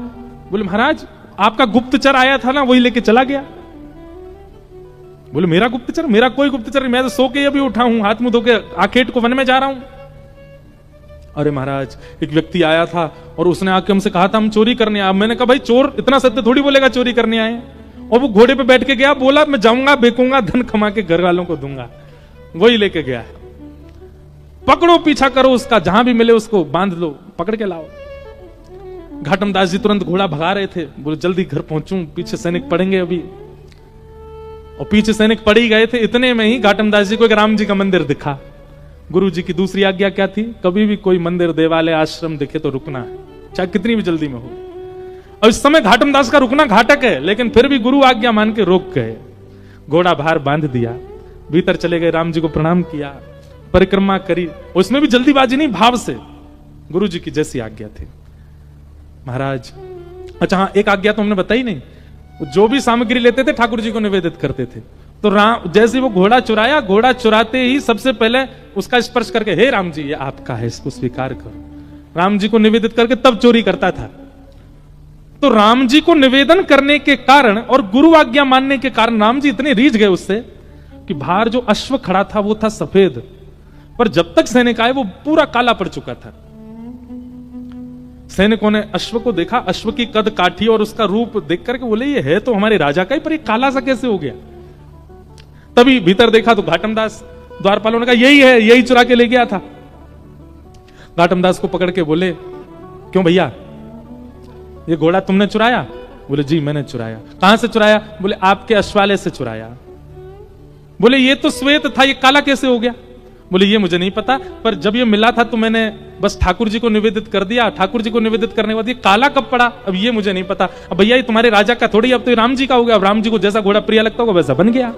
बोले महाराज आपका गुप्तचर आया था ना, वही लेके चला गया। बोले मेरा गुप्तचर? मेरा कोई गुप्तचर नहीं, मैं तो सो के अभी उठा हूं, हाथ मुंह धो के आखेट को वन में जा रहा हूं। अरे महाराज एक व्यक्ति आया था और उसने आके हमसे कहा था हम चोरी करने आए। मैंने कहा भाई चोर इतना सत्य थोड़ी बोलेगा चोरी करने आए। और वो घोड़े पे बैठ के गया, बोला मैं जाऊंगा, बेचूंगा, धन कमा के घर वालों को दूंगा। वही लेके गया। पकड़ो, पीछा करो उसका, जहां भी मिले उसको बांध लो, पकड़ के लाओ। घाटम दास जी तुरंत घोड़ा भगा रहे थे। बोले जल्दी घर पहुंचूं, पीछे सैनिक पड़ेंगे अभी। और पीछे सैनिक पड़ ही गए थे। इतने में ही घाटम दास जी को एक राम जी का मंदिर दिखा। गुरु जी की दूसरी आज्ञा क्या थी? कभी भी कोई मंदिर, देवालय, आश्रम दिखे तो रुकना है, चाहे कितनी भी जल्दी में हो। और इस समय घाटम दास का रुकना घातक है, लेकिन फिर भी गुरु आज्ञा मान के रोक गए। घोड़ा बाहर बांध दिया, भीतर चले गए, राम जी को प्रणाम किया, परिक्रमा करी। उसमें भी जल्दीबाजी नहीं, भाव से, गुरु जी की जैसी आज्ञा थी। महाराज अच्छा हाँ, एक आज्ञा तो हमने बताई नहीं। जो भी सामग्री लेते थे ठाकुर जी को निवेदित करते थे। तो राम जैसे वो घोड़ा चुराया, घोड़ा चुराते ही सबसे पहले उसका स्पर्श करके, हे राम जी ये आपका है, इसको स्वीकार करो। राम जी को निवेदित करके तब चोरी करता था। तो राम जी को निवेदन करने के कारण और गुरु आज्ञा मानने के कारण राम जी इतने रीझ गए उससे कि बाहर जो अश्व खड़ा था वो था सफेद, पर जब तक सैनिक आए वो पूरा काला पड़ चुका था। सैनिकों ने अश्व को देखा, अश्व की कद काठी और उसका रूप देख करके बोले ये है तो हमारे राजा का ही, पर ये काला सा कैसे हो गया। तभी भीतर देखा तो घाटम दास। द्वारपालों ने कहा यही है, यही चुरा के ले गया था। घाटम दास को पकड़ के बोले क्यों भैया ये घोड़ा तुमने चुराया? बोले जी मैंने चुराया। कहां से चुराया? बोले आपके अश्वालय से चुराया। बोले ये तो श्वेत था, ये काला कैसे हो गया? बोले ये मुझे नहीं पता, पर जब ये मिला था तो मैंने बस ठाकुर जी को निवेदित कर दिया। ठाकुर जी को निवेदित करने के बाद ये काला कब पड़ा, अब ये मुझे नहीं पता। अब भैया ये तुम्हारे राजा का थोड़ी, अब तो राम जी का हो गया। अब राम जी को जैसा घोड़ा प्रिय लगता होगा वैसा बन गया,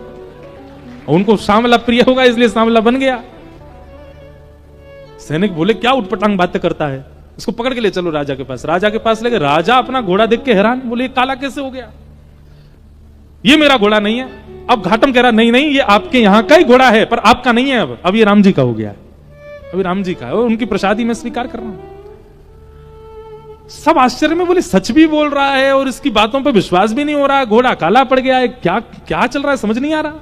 उनको सांवला प्रिय होगा इसलिए सांवला बन गया। सैनिक बोले क्या उठपटांग बातें करता है, इसको पकड़ के ले चलो राजा के पास। राजा के पास ले गए। राजा अपना घोड़ा देख के हैरान, बोले ये काला कैसे हो गया, ये मेरा घोड़ा नहीं है। अब घाटम कह रहा नहीं नहीं ये आपके यहां का ही घोड़ा है, पर आपका नहीं है, अब ये राम जी का हो गया। अभी राम जी का है और उनकी प्रसादी मैं स्वीकार कर रहा हूं। सब आश्चर्य में बोले सच भी बोल रहा है और इसकी बातों पर विश्वास भी नहीं हो रहा, घोड़ा काला पड़ गया है, क्या क्या चल रहा है समझ नहीं आ रहा।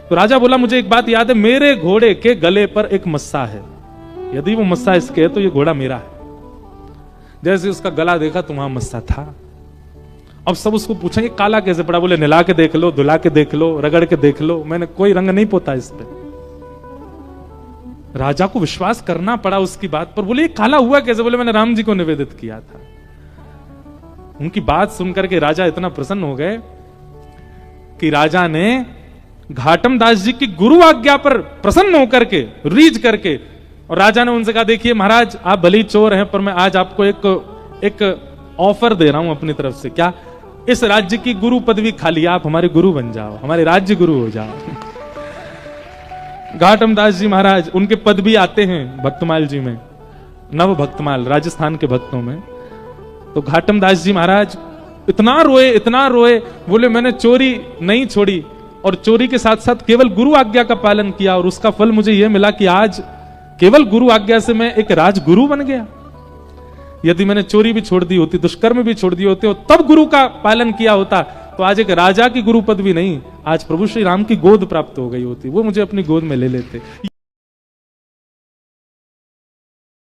तो राजा बोला मुझे एक बात याद है, मेरे घोड़े के गले पर एक मस्सा है, यदि वो मस्सा इसके है तो ये घोड़ा मेरा है। जैसे उसका गला देखा तो वहां मस्सा था। अब सब उसको पूछेंगे काला कैसे पड़ा, बोले नला के देख लो, धुला के देख लो, रगड़ के देख लो, मैंने कोई रंग नहीं पोता इस पे। राजा को विश्वास करना पड़ा उसकी बात पर। बोले ये काला हुआ कैसे, बोले मैंने राम जी को निवेदित किया था। उनकी बात सुनकर के राजा इतना प्रसन्न हो गए कि राजा ने घाटम दास जी की गुरु आज्ञा पर प्रसन्न होकर के रीझ करके, और राजा ने उनसे कहा देखिए महाराज आप भली चोर हैं पर मैं आज आपको एक ऑफर दे रहा हूं अपनी तरफ से। क्या, इस राज्य की गुरु पदवी खाली, आप हमारे गुरु बन जाओ, हमारे राज्य गुरु हो जाओ। घाटम दास जी महाराज, उनके पद भी आते हैं भक्तमाल जी में, नव भक्तमाल राजस्थान के भक्तों में। तो घाटम दास जी महाराज इतना रोए, बोले मैंने चोरी नहीं छोड़ी और चोरी के साथ साथ केवल गुरु आज्ञा का पालन किया और उसका फल मुझे यह मिला कि आज केवल गुरु आज्ञा से मैं एक राजगुरु बन गया। यदि मैंने चोरी भी छोड़ दी होती, दुष्कर्म भी छोड़ दिए होते और तब गुरु का पालन किया होता तो आज एक राजा की गुरु पदवी नहीं, आज प्रभु श्री राम की गोद प्राप्त हो गई होती, वो मुझे अपनी गोद में ले लेते।